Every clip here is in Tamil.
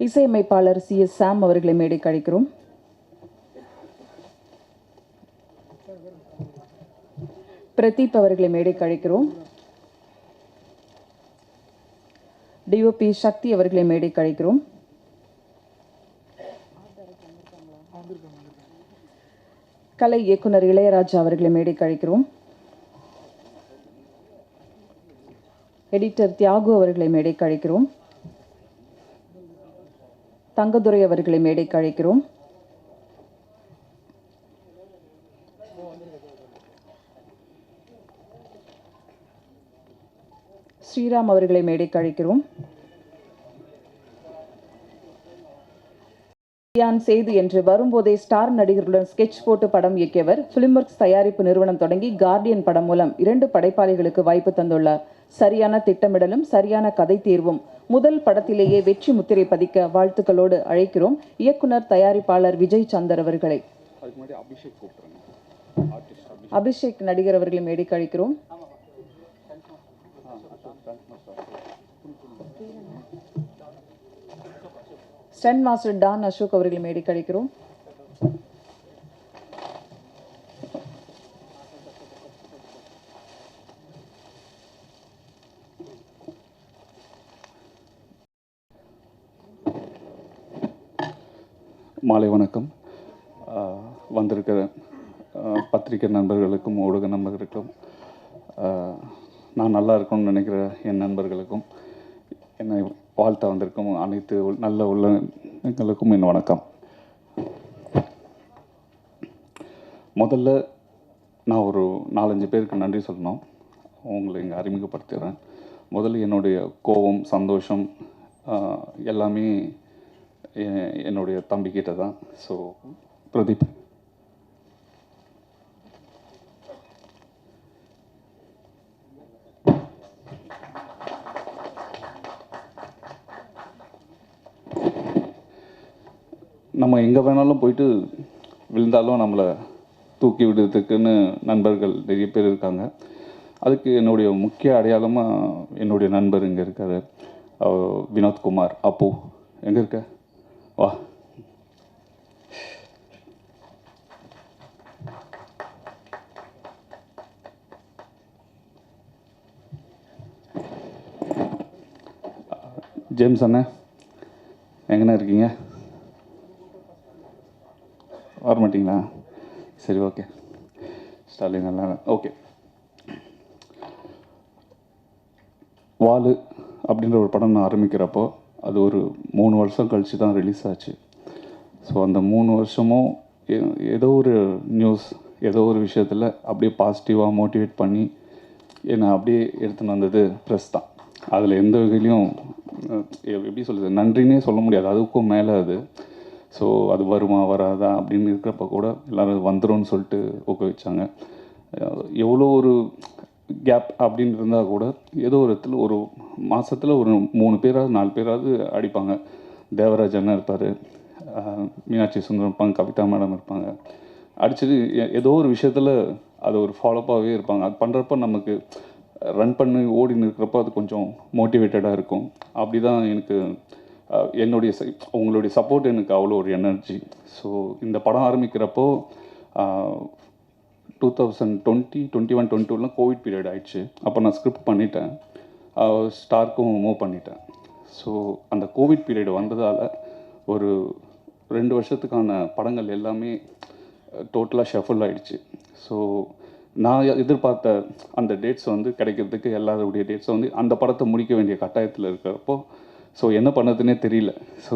இசையமைப்பாளர் CS சாம் அவர்களை மேடைக்கு அழைக்கிறோம். பிரதீப் அவர்களை மேடைக்கு அழைக்கிறோம். DOP சக்தி அவர்களை மேடைக்கு அழைக்கிறோம். கலை இயக்குனர் இளையராஜா அவர்களை மேடைக்கு அழைக்கிறோம். எடிட்டர் தியாகு அவர்களை மேடைக்கு அழைக்கிறோம். தங்கதுரை அவர்களை மேடைக்கு அழைக்கிறோம். ஸ்ரீராம் அவர்களை மேடைக்கு அழைக்கிறோம். செய்து என்று வரும்போதே ஸ்டார் நடிகர்களுடன் ஸ்கெட்ச் போட்டு படம் இயக்கியவர். ஃபிலிம்வொர்க்ஸ் தயாரிப்பு நிறுவனம் தொடங்கி கார்டியன் படம் மூலம் 2 படைப்பாளிகளுக்கு வாய்ப்பு தந்துள்ளார். சரியான திட்டமிடலும் சரியான கதை தீர்வும் முதல் படத்திலேயே வெற்றி முத்திரை பதிக்க வாழ்த்துக்களோடு அழைக்கிறோம் இயக்குனர் தயாரிப்பாளர் விஜய் சந்தர் அவர்களை. அபிஷேக் நடிகர் அவர்களை மேடைக்கு அழைக்கிறோம். ஸ்டன் மாஸ்டர் டான் அசோக் அவர்களை மேடைக்கு அழைக்கிறோம். மாலை வணக்கம். வந்திருக்கிற பத்திரிகை நண்பர்களுக்கும் ஊடக நண்பர்களுக்கும் நான் நல்லா இருக்கணும்னு நினைக்கிற என் நண்பர்களுக்கும் என்னை வாழ்த்த வந்திருக்கும் அனைத்து நல்ல உள்ளங்களுக்கும் என் வணக்கம். முதல்ல நான் ஒரு 4-5 பேருக்கு நன்றி சொல்லணும். உங்களை இங்கே அறிமுகப்படுத்துகிறேன். முதல்ல என்னுடைய கோபம், சந்தோஷம் எல்லாமே என்னுடைய தம்பிக்கிட்ட தான். ஸோ பிரதீப், நம்ம எங்கே வேணாலும் போயிட்டு விழுந்தாலும் நம்மளை தூக்கி விடுறதுக்குன்னு நண்பர்கள் நிறைய பேர் இருக்காங்க. அதுக்கு என்னுடைய முக்கிய அடையாளமாக என்னுடைய நண்பர் இங்கே இருக்கார், வினோத்குமார். அப்போ எங்கே இருக்க? வா. ஜேம்ஸ் அண்ணா எங்கண்ணா இருக்கீங்க? வரமாட்டிங்களா? சரி, ஓகே. ஸ்டாலின் நல்லா ஓகே. வாலு அப்படின்ற ஒரு படம் நான் ஆரம்பிக்கிறப்போ அது ஒரு 3 வருஷம் கழித்து தான் ரிலீஸ் ஆச்சு. ஸோ அந்த 3 வருஷமும் ஏதோ ஒரு நியூஸ், ஏதோ ஒரு விஷயத்தில் அப்படியே பாசிட்டிவாக மோட்டிவேட் பண்ணி என்னை அப்படியே எடுத்துன்னு வந்தது ப்ரெஸ் தான். அதில் எந்த வகையிலையும் எப்படி சொல்கிறது, நன்றினே சொல்ல முடியாது, அதுக்கும் மேலே அது. ஸோ அது வருமா வராதா அப்படின்னு இருக்கிறப்ப கூட எல்லோரும் வந்துடும்னு சொல்லிட்டு ஊக்குவிச்சாங்க. எவ்வளோ ஒரு கேப் அப்படின்னு இருந்தால் கூட ஏதோ ஒரு இடத்துல ஒரு மாதத்தில் ஒரு 3 பேராவது 4 பேராவது அடிப்பாங்க. தேவராஜ் அண்ணன் இருப்பார், மீனாட்சி சுந்தரம் இருப்பாங்க, கவிதா மேடம் இருப்பாங்க. அடிச்சுட்டு ஏதோ ஒரு விஷயத்தில் அது ஒரு ஃபாலோப்பாகவே இருப்பாங்க. அது பண்ணுறப்ப நமக்கு ரன் பண்ணி ஓடின்னு இருக்கிறப்போ அது கொஞ்சம் மோட்டிவேட்டடாக இருக்கும். அப்படி தான் எனக்கு உங்களுடைய சப்போர்ட் எனக்கு அவ்வளோ ஒரு எனர்ஜி. ஸோ இந்த படம் ஆரம்பிக்கிறப்போ 2020, 2021, 2022 கோவிட் பீரியட் ஆயிடுச்சு. அப்போ நான் ஸ்கிரிப்ட் பண்ணிட்டேன், ஸ்டார்க்கும் மூவ் பண்ணிட்டேன். ஸோ அந்த கோவிட் பீரியட் வந்ததால் ஒரு 2 வருஷத்துக்கான படங்கள் எல்லாமே டோட்டலாக ஷஃபிள் ஆகிடுச்சு. ஸோ நான் எதிர்பார்த்த அந்த டேட்ஸ் வந்து கிடைக்கிறதுக்கு எல்லாருடைய டேட்ஸும் வந்து அந்த படத்தை முடிக்க வேண்டிய கட்டாயத்தில் இருக்கிறப்போ ஸோ என்ன பண்ணதுன்னே தெரியல. ஸோ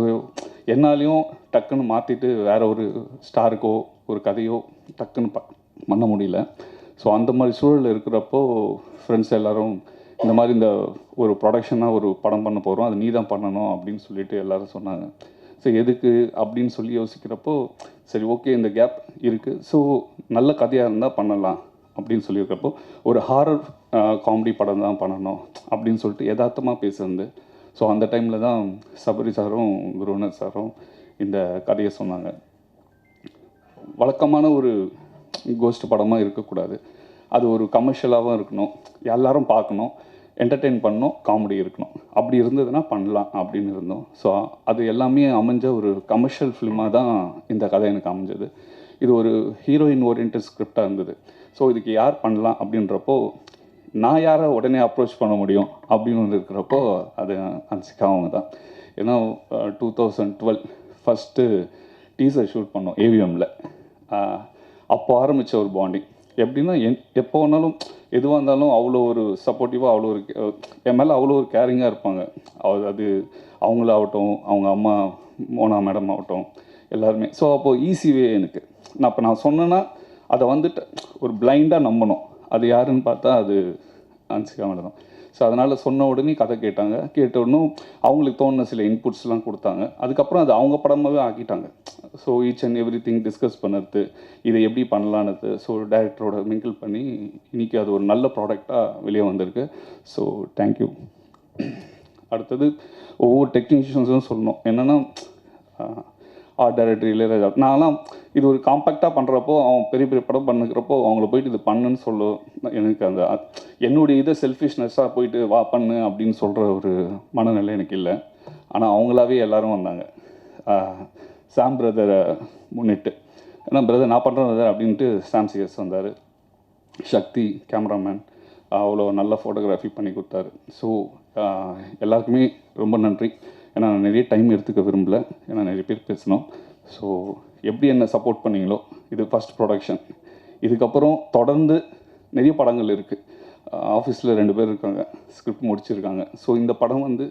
என்னாலையும் டக்குன்னு மாற்றிட்டு வேறு ஒரு ஸ்டாருக்கோ ஒரு கதையோ டக்குன்னு பண்ண முடியல. ஸோ அந்த மாதிரி சூழல் இருக்கிறப்போ ஃப்ரெண்ட்ஸ் எல்லோரும் இந்த மாதிரி இந்த ஒரு ப்ரொடக்ஷனாக ஒரு படம் பண்ண போகிறோம், அது நீ தான் பண்ணணும் அப்படின்னு சொல்லிட்டு எல்லோரும் சொன்னாங்க. ஸோ எதுக்கு அப்படின்னு சொல்லி யோசிக்கிறப்போ சரி ஓகே, இந்த கேப் இருக்குது, ஸோ நல்ல கதையாக இருந்தால் பண்ணலாம் அப்படின்னு சொல்லியிருக்கிறப்போ ஒரு ஹாரர் காமெடி படம் தான் பண்ணணும் அப்படின்னு சொல்லிட்டு யதார்த்தமாக பேசுறது. ஸோ அந்த டைமில் தான் சபரி சாரும் குருவனர் சாரும் இந்த கதையை சொன்னாங்க. வழக்கமான ஒரு கோஸ்ட் படமாக இருக்கக்கூடாது. அது ஒரு கமர்ஷியலாகவும் இருக்கணும், எல்லாரும் பார்க்கணும், என்டர்டெயின் பண்ணணும், காமெடி இருக்கணும். அப்படி இருந்ததுன்னா பண்ணலாம் அப்படின்னு இருந்தோம். ஸோ அது எல்லாமே அமைஞ்ச ஒரு கமர்ஷியல் ஃபிலிமாக தான் இந்த கதை எனக்கு அமைஞ்சது. இது ஒரு ஹீரோயின் ஓரியன்டட் ஸ்கிரிப்டாக இருந்தது. ஸோ இதுக்கு யார் பண்ணலாம் அப்படின்றப்போ, நான் யாரை உடனே அப்ரோச் பண்ண முடியும் அப்படின்னு ஒன்று இருக்கிறப்போ அது ஹன்சிகா அவங்க தான். ஏன்னா 2012 ஃபஸ்ட்டு டீசர் ஷூட் பண்ணோம் ஏவிஎம்மில். அப்போ ஆரம்பித்த ஒரு பாண்டிங் எப்படின்னா, எப்போ வேணாலும் எதுவாக இருந்தாலும் அவ்வளோ ஒரு சப்போர்ட்டிவாக, அவ்வளோ ஒரு என் மேலே அவ்வளோ ஒரு கேரிங்காக இருப்பாங்க. அது அவங்களாகட்டும், அவங்க அம்மா மோனா மேடம் ஆகட்டும், எல்லாருமே. ஸோ அப்போது ஈஸிவே எனக்கு நான் சொன்னேன்னா அதை வந்துட்டு ஒரு பிளைண்டாக நம்பணும். அது யாருன்னு பார்த்தா அது ஹன்சிகா மேடம் தான். ஸோ அதனால் சொன்ன உடனே கதை கேட்டாங்க. கேட்ட உடனும் அவங்களுக்கு தோணுன சில இன்புட்ஸ்லாம் கொடுத்தாங்க. அதுக்கப்புறம் அது அவங்க படமாகவே ஆக்கிட்டாங்க. So each and every thing discuss பண்ணுறது, இதை எப்படி பண்ணலான்னு. ஸோ டைரக்டரோட மிங்கிள் பண்ணி இன்றைக்கி அது ஒரு நல்ல ப்ராடக்டாக வெளியே வந்திருக்கு. So thank you. அடுத்தது ஒவ்வொரு டெக்னீஷியன்ஸும் சொல்லணும். என்னென்னா ஆர்ட் டைரக்டர் இளையராஜா, நான்லாம் இது ஒரு காம்பேக்டாக பண்ணுறப்போ, அவன் பெரிய பெரிய படம் பண்ணுக்கிறப்போ அவங்கள போயிட்டு இது பண்ணுன்னு சொல்ல எனக்கு அந்த என்னுடைய இதை செல்ஃபிஷ்னஸ்ஸாக போயிட்டு வா பண்ணு அப்படின்னு சொல்கிற ஒரு மனநிலை எனக்கு இல்லை. ஆனால் அவங்களாவே எல்லோரும் வந்தாங்க சாம் பிரதரை முன்னிட்டு. ஏன்னா பிரதர் நான் பண்ணுறேன் பிரதர் அப்படின்ட்டு சாம் சிஎஸ் வந்தார். சக்தி கேமராமேன் அவ்வளோ நல்ல ஃபோட்டோகிராஃபி பண்ணி கொடுத்தாரு. ஸோ எல்லாருக்குமே ரொம்ப நன்றி. ஏன்னா நான் நிறைய டைம் எடுத்துக்க விரும்பலை, ஏன்னா நிறைய பேர் பேசணும். ஸோ எப்படி என்ன சப்போர்ட் பண்ணீங்களோ, இது ஃபஸ்ட் ப்ரொடக்ஷன். இதுக்கப்புறம் தொடர்ந்து நிறைய படங்கள் இருக்குது. ஆஃபீஸில் 2 பேர் இருக்காங்க, ஸ்கிரிப்ட் முடிச்சிருக்காங்க. ஸோ இந்த படம் வந்து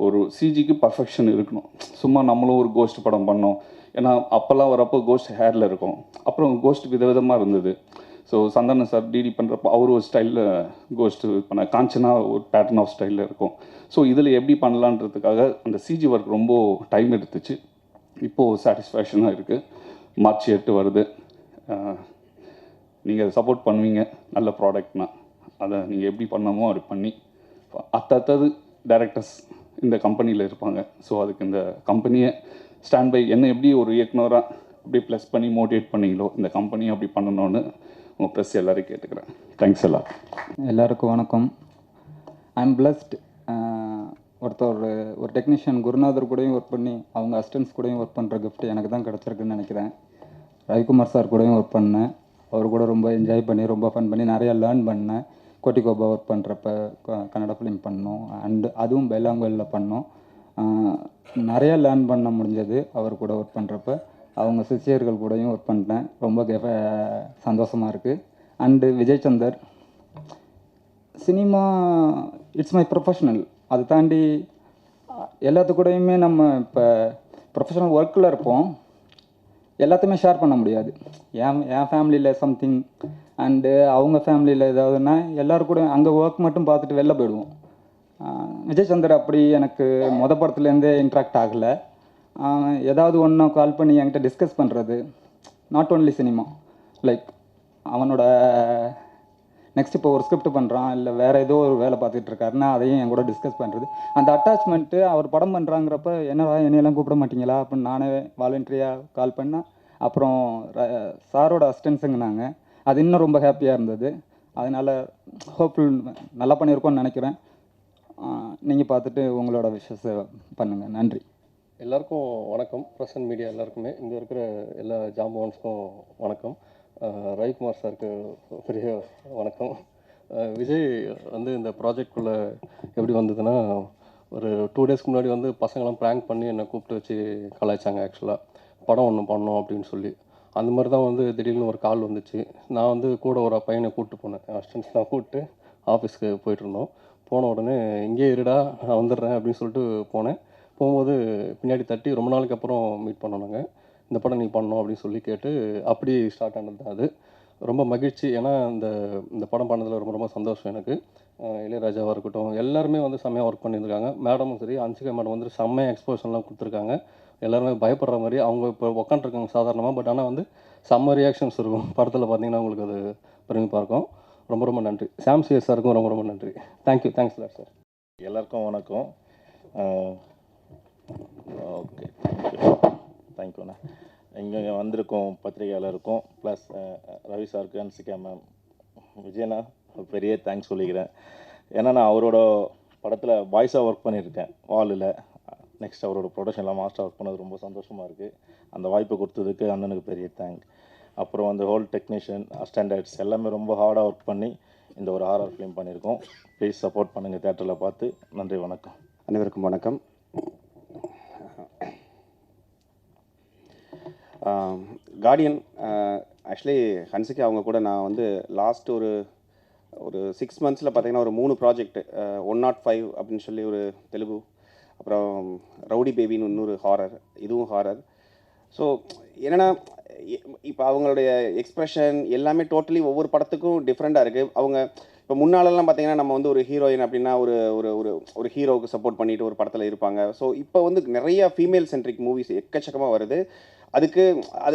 ஒரு சிஜிக்கு பர்ஃபெக்ஷன் இருக்கணும். சும்மா நம்மளும் ஒரு கோஸ்ட் படம் பண்ணோம். ஏன்னா அப்போல்லாம் வரப்போ கோஸ்ட் ஹேரில் இருக்கும், அப்புறம் கோஸ்ட் விதவிதமாக இருந்தது. ஸோ சந்தானம் சார் டிடி பண்ணுறப்போ அவர் ஒரு ஸ்டைலில் கோஸ்ட்டு பண்ண, காஞ்சனா ஒரு பேட்டர்ன் ஆஃப் ஸ்டைலில் இருக்கும். ஸோ இதில் எப்படி பண்ணலான்றதுக்காக அந்த சிஜி ஒர்க் ரொம்ப டைம் எடுத்துச்சு. இப்போது சாட்டிஸ்ஃபேக்ஷனாக இருக்குது. மார்ச் 8 வருது. நீங்கள் அதை சப்போர்ட் பண்ணுவீங்க. நல்ல ப்ராடக்ட்னா அதை நீங்கள் எப்படி பண்ணணுமோ அப்படி பண்ணி அடுத்தது டைரக்டர்ஸ் இந்த கம்பெனியில் இருப்பாங்க. ஸோ அதுக்கு இந்த கம்பெனியை ஸ்டாண்ட் பை என்ன எப்படி ஒரு இயக்குனராக அப்படி ப்ளஸ் பண்ணி மோட்டிவேட் பண்ணீங்களோ, இந்த கம்பெனியை அப்படி பண்ணணும்னு உங்கள் ப்ரெஸ் எல்லோரும் கேட்டுக்கிறேன். தேங்க்ஸ் எல்லாம். எல்லாருக்கும் வணக்கம். I am blessed. ஒரு டெக்னீஷியன் குருநாதர் கூடயும் ஒர்க் பண்ணி அவங்க அசிஸ்டன்ஸ் கூடயும் ஒர்க் பண்ணுற கிஃப்ட் எனக்கு தான் கிடச்சிருக்குன்னு நினைக்கிறேன். ரவிக்குமார் சார் கூடயும் ஒர்க் பண்ணேன். அவர் கூட ரொம்ப என்ஜாய் பண்ணி ரொம்ப ஃபன் பண்ணி நிறையா லேர்ன் பண்ணேன். கோட்டிகோபா ஒர்க் பண்ணுறப்ப கன்னட ஃபிலிம் பண்ணோம், அண்டு அதுவும் பெல்லாங்கல்லில் பண்ணோம். நிறையா லேர்ன் பண்ண முடிஞ்சது அவர் கூட ஒர்க் பண்ணுறப்ப. அவங்க சிஷியர்கள் கூடயும் ஒர்க் பண்ணிட்டேன். ரொம்ப சந்தோஷமாக இருக்குது. And Vijay Chandar, cinema it's my professional. அதை தாண்டி எல்லாத்துக்கூடையுமே நம்ம இப்போ ப்ரொஃபஷனல் ஒர்க்கில் இருப்போம், எல்லாத்தையுமே ஷேர் பண்ண முடியாது. என் ஃபேமிலியில் சம்திங் அண்டு அவங்க ஃபேமிலியில் ஏதாவதுன்னா எல்லோரும் கூட அங்கே ஒர்க் மட்டும் பார்த்துட்டு வெளில போயிடுவோம். விஜய் சந்தர் அப்படி எனக்கு படத்துலேருந்தே இன்ட்ராக்ட் ஆகலை. ஏதாவது ஒன்று கால் பண்ணி என்கிட்ட டிஸ்கஸ் பண்ணுறது, நாட் ஓன்லி சினிமா, லைக் அவனோட நெக்ஸ்ட் இப்போ ஒரு ஸ்கிரிப்ட் பண்ணுறான், இல்லை வேறு ஏதோ ஒரு வேலை பார்த்துட்டு இருக்காருன்னா அதையும் என் கூட டிஸ்கஸ் பண்ணுறது. அந்த அட்டாச்மெண்ட்டு அவர் படம் பண்ணுறாங்கிறப்ப என்னடா என்னையெல்லாம் கூப்பிட மாட்டீங்களா அப்படின்னு நானே வாலண்டரியாக கால் பண்ணேன். அப்புறம் சாரோட அசிஸ்டன்ஸுங்கனாங்க, அது இன்னும் ரொம்ப ஹாப்பியாக இருந்தது. அதனால் ஹோப்ஃபுல் நல்லா பண்ணியிருக்கோன்னு நினைக்கிறேன். நீங்கள் பார்த்துட்டு உங்களோட விஷஸை பண்ணுங்கள். நன்றி. எல்லாருக்கும் வணக்கம். ப்ரெசன்ட் மீடியா எல்லாருக்குமே, இங்கே இருக்கிற எல்லா ஜாம்பவான்ஸ்க்கும் வணக்கம். ரவிக்குமார் சாருக்கு பெரிய வணக்கம். விஜய் வந்து இந்த ப்ராஜெக்ட்குள்ளே எப்படி வந்ததுன்னா, ஒரு 2 டேஸ்க்கு முன்னாடி வந்து பசங்களாம் ப்ராங்க் பண்ணி என்னை கூப்பிட்டு வச்சு கலாய்ச்சாங்க. ஆக்சுவலாக படம் ஒன்று பண்ணோம் அப்படின்னு சொல்லி. அந்த மாதிரி தான் வந்து திடீர்னு ஒரு கால் வந்துச்சு. நான் வந்து கூட ஒரு பையனை கூப்பிட்டு போனேன், அசிஸ்டன்ஸ்லாம் கூப்பிட்டு ஆஃபீஸ்க்கு போயிட்டுருந்தோம். போன உடனே இங்கே இருடா நான் வந்துடுறேன் அப்படின்னு சொல்லிட்டு போனேன். போகும்போது பின்னாடி தட்டி ரொம்ப நாளைக்கு அப்புறம் மீட் பண்ணோம் நாங்கள். இந்த படம் நீ பண்ணோம் அப்படின்னு சொல்லி கேட்டு அப்படி ஸ்டார்ட் ஆனது தான் அது. ரொம்ப மகிழ்ச்சி. ஏன்னா இந்த படம் பண்ணதில் ரொம்ப ரொம்ப சந்தோஷம் எனக்கு. இளையராஜாவாக இருக்கட்டும், எல்லாருமே வந்து செம்மையாக ஒர்க் பண்ணியிருக்காங்க. மேடமும் சரி, ஹன்சிகா மேடம் வந்து செம்மையாக எக்ஸ்போஷன்லாம் கொடுத்துருக்காங்க. எல்லாருமே பயப்படுற மாதிரி அவங்க இப்போ உட்காந்துருக்காங்க சாதாரணமாக, பட் ஆனால் வந்து செம்ம ரியாக்ஷன்ஸ் இருக்கும் படத்தில். பார்த்தீங்கன்னா உங்களுக்கு அது பிரமிப்பாக இருக்கும். ரொம்ப ரொம்ப நன்றி. சாம் சிஎஸ் சாருக்கும் ரொம்ப ரொம்ப நன்றி. தேங்க்யூ. Thanks sir. எல்லாருக்கும் வணக்கம். ஓகே, தேங்க்யூண்ணா. இங்கே வந்திருக்கோம் பத்திரிகையாளருக்கும் ப்ளஸ் முரளி சாருக்கு ஹன்சிகா மேம், விஜயனா பெரிய தேங்க்ஸ் சொல்லிக்கிறேன். ஏன்னா நான் அவரோட படத்தில் வாய்ஸாக ஒர்க் பண்ணியிருக்கேன் வாலில். நெக்ஸ்ட் அவரோட ப்ரொடக்ஷனில் மாஸ்டர் ஒர்க் பண்ணது ரொம்ப சந்தோஷமாக இருக்குது. அந்த வாய்ப்பை கொடுத்ததுக்கு அண்ணனுக்கு பெரிய தேங்க். அப்புறம் அந்த ஹோல் டெக்னீஷியன் ஸ்டாண்டர்ட்ஸ் எல்லாமே ரொம்ப ஹார்டாக ஒர்க் பண்ணி இந்த ஒரு ஹாரர் ஃபிலிம் பண்ணியிருக்கோம். ப்ளீஸ் சப்போர்ட் பண்ணுங்கள் தேட்டரில் பார்த்து. நன்றி, வணக்கம். அனைவருக்கும் வணக்கம். கார்டியன் ஆக்சுவலி ஹன்சிகா அவங்க கூட நான் வந்து லாஸ்ட் ஒரு 6 மந்த்ஸில் பார்த்தீங்கன்னா ஒரு 3 ப்ராஜெக்ட், 105 அப்படின்னு சொல்லி ஒரு தெலுங்கு, அப்புறம் ரவுடி பேபின்னு இன்னொரு ஹாரர், இதுவும் ஹாரர். ஸோ என்னென்னா இப்போ அவங்களுடைய எக்ஸ்ப்ரெஷன் எல்லாமே டோட்டலி ஒவ்வொரு படத்துக்கும் டிஃப்ரெண்ட்டாக இருக்குது. அவங்க இப்போ முன்னாலெல்லாம் பார்த்தீங்கன்னா நம்ம வந்து ஒரு ஹீரோயின் அப்படின்னா ஒரு ஒரு ஒரு ஒரு ஹீரோவுக்கு சப்போர்ட் பண்ணிட்டு ஒரு படத்தில் இருப்பாங்க. ஸோ இப்போ வந்து நிறைய ஃபீமேல் சென்ட்ரிக் மூவிஸ் எக்கச்சக்கமாக வருது. அதுக்கு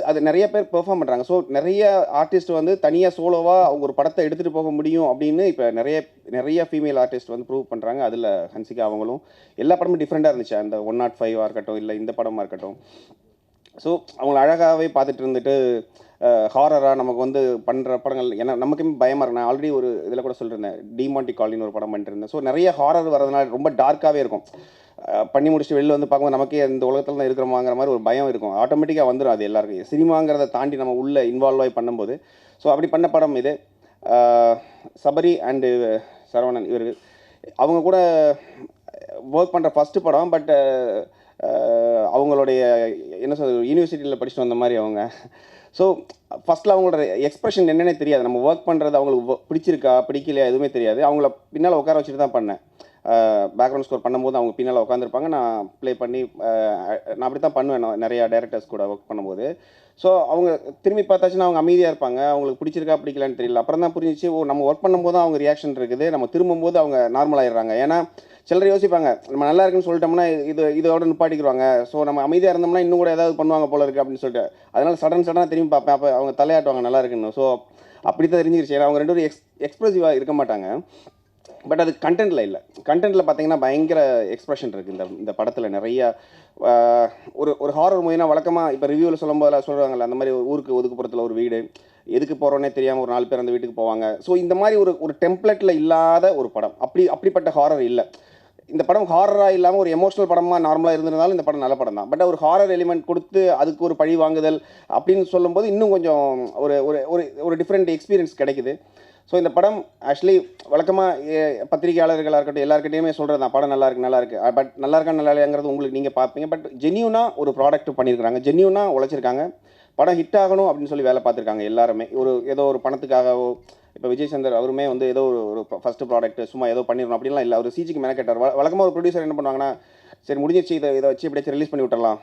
அது நிறைய பேர் பெர்ஃபார்ம் பண்ணுறாங்க. ஸோ நிறைய ஆர்டிஸ்ட் வந்து தனியாக சோலோவாக அவங்க ஒரு படத்தை எடுத்துகிட்டு போக முடியும் அப்படின்னு இப்போ நிறைய ஃபீமேல் ஆர்டிஸ்ட் வந்து ப்ரூவ் பண்ணுறாங்க. அதில் ஹன்சிகா அவங்களும் எல்லா படமும் டிஃப்ரெண்ட்டாக இருந்துச்சு. அந்த 105 இருக்கட்டும், இல்லை இந்த படமாக இருக்கட்டும். ஸோ அவங்கள அழகாகவே பார்த்துட்டு இருந்துட்டு ஹாரராக நமக்கு வந்து பண்ணுற படங்கள் ஏன்னா நமக்குமே பயமாக இருக்கு. நான் ஆல்ரெடி ஒரு இதில் கூட சொல்லியிருந்தேன், டிமாண்டி காலனின்னு ஒரு படம் பண்ணிட்டு இருந்தேன். ஸோ நிறைய ஹாரர் வரதுனால ரொம்ப டார்க்காகவே இருக்கும். பண்ணி முடிச்சுட்டு வெளில வந்து பார்க்கும்போது நமக்கே இந்த உலகத்தில் தான் இருக்கிறோமாங்கிற மாதிரி ஒரு பயம் இருக்கும். ஆட்டோமேட்டிக்காக வந்துடும் அது எல்லாருக்கும். சினிமாங்கிறத தாண்டி நம்ம உள்ளே இன்வால்வ் ஆகி பண்ணும்போது. ஸோ அப்படி பண்ண படம் இது. சபரி அண்டு சரவணன் இவர்கள் அவங்க கூட ஒர்க் பண்ணுற ஃபஸ்ட்டு படம். பட் அவங்களுடைய என்ன சொல்றது, யூனிவர்சிட்டியில் படிச்சுட்டு வந்த மாதிரி அவங்க. ஸோ ஃபஸ்ட்டில் அவங்களோட எக்ஸ்ப்ரெஷன் என்னென்னே தெரியாது. நம்ம ஒர்க் பண்ணுறது அவங்களுக்கு பிடிச்சிருக்கா பிடிக்கலையா எதுவுமே தெரியாது. அவங்கள பின்னால் உட்கார வச்சுட்டு தான் பண்ணேன். பேக்ரவுண்ட் ஸ்கோர் பண்ணும்போது அவங்க பின்னால் உட்காந்துருப்பாங்க, நான் ப்ளே பண்ணி நான் அப்படி தான் பண்ணுவேன் நான் நிறையா டைரக்டர்ஸ் கூட ஒர்க் பண்ணும்போது. ஸோ அவங்க திரும்பி பார்த்தாச்சுன்னா அவங்க அமைதியாக இருப்பாங்க. அவங்களுக்கு பிடிச்சிருக்கா பிடிக்கலான்னு தெரியல. அப்புறம் தான் புரிஞ்சிச்சு, ஓ நம்ம ஒர்க் பண்ணும்போது அவங்க ரியாக்ஷன் இருக்குது, நம்ம திரும்பும்போது அவங்க நார்மல் ஆகிடுறாங்க. ஏன்னா சிலர் யோசிப்பாங்க, நம்ம நல்லா இருக்குன்னு சொல்லிட்டோம்னா இதோட நிப்பாட்டிக்குவாங்க. ஸோ நம்ம அமைதியாக இருந்தோம்னா இன்னும் கூட ஏதாவது பண்ணுவாங்க போல இருக்குது அப்படின்னு சொல்லிட்டு, அதனால் சடனாக திரும்பி பார்ப்பேன். அப்போ அவங்க தலையாட்டுவாங்க நல்லா இருக்குன்னு. ஸோ அப்படி தான் தெரிஞ்சிருச்சு. ஏன்னா அவங்க ரெண்டு பேரும் எக்ஸ்ப்ரெசிவாக இருக்க மாட்டாங்க. பட் அது கண்டென்ட்டில் இல்லை. கண்டென்ட்டில் பார்த்தீங்கன்னா பயங்கர எக்ஸ்ப்ரெஷன் இருக்குது இந்த படத்தில். நிறையா ஒரு ஹாரர் மூவினா வழக்கமாக இப்போ ரிவ்யூவில் சொல்லுவாங்கல்ல, அந்த மாதிரி ஊருக்கு ஒதுக்குப்புறத்தில் ஒரு வீடு, எதுக்கு போகிறோன்னே தெரியாமல் ஒரு 4 பேர் அந்த வீட்டுக்கு போவாங்க. ஸோ இந்த மாதிரி ஒரு டெம்ப்ளேட்டில் இல்லாத ஒரு படம். அப்படிப்பட்ட ஹாரர் இல்லை இந்த படம். ஹாரராக இல்லாமல் ஒரு எமோஷனல் படமாக நார்மலாக இருந்திருந்தாலும் இந்த படம் நல்ல படம் தான். பட் ஒரு ஹாரர் எலிமெண்ட் கொடுத்து அதுக்கு ஒரு பழி வாங்குதல் அப்படின்னு சொல்லும்போது இன்னும் கொஞ்சம் ஒரு டிஃப்ரெண்ட் எக்ஸ்பீரியன்ஸ் கிடைக்குது. ஸோ இந்த படம் ஆக்சுவலி வழக்கமாக பத்திரிகையாளர்களாக இருக்கட்டும் எல்லாருக்கிட்டையுமே சொல்கிறது தான், படம் நல்லா இருக்குது. பட் நல்லா இருக்கா நல்லா இல்லைங்கிறது உங்களுக்கு நீங்கள் பார்ப்பீங்க. பட் ஜென்யூனாக ஒரு ப்ராடக்ட் பண்ணியிருக்காங்க, ஜென்யூனாக உழைச்சிருக்காங்க. படம் ஹிட் ஆகணும் அப்படின்னு சொல்லி வேலை பார்த்துருக்காங்க எல்லாருமே. ஏதோ ஒரு பணத்துக்காகவோ, இப்போ விஜய் சந்தர் அவருமே வந்து ஏதோ ஒரு ஃபஸ்ட்டு ப்ராடக்ட் சும்மா ஏதோ பண்ணிடணும் அப்படின்லாம் இல்லை. அவர் சிஜிக்கு மெனக்கெட்டார். வழக்கமாக ஒரு ப்ரொடியூசர் என்ன பண்ணுவாங்கன்னா, சரி முடிஞ்சிச்சு இதை வச்சு எப்படியாச்சும் ரிலீஸ் பண்ணி விட்டுறலாம்,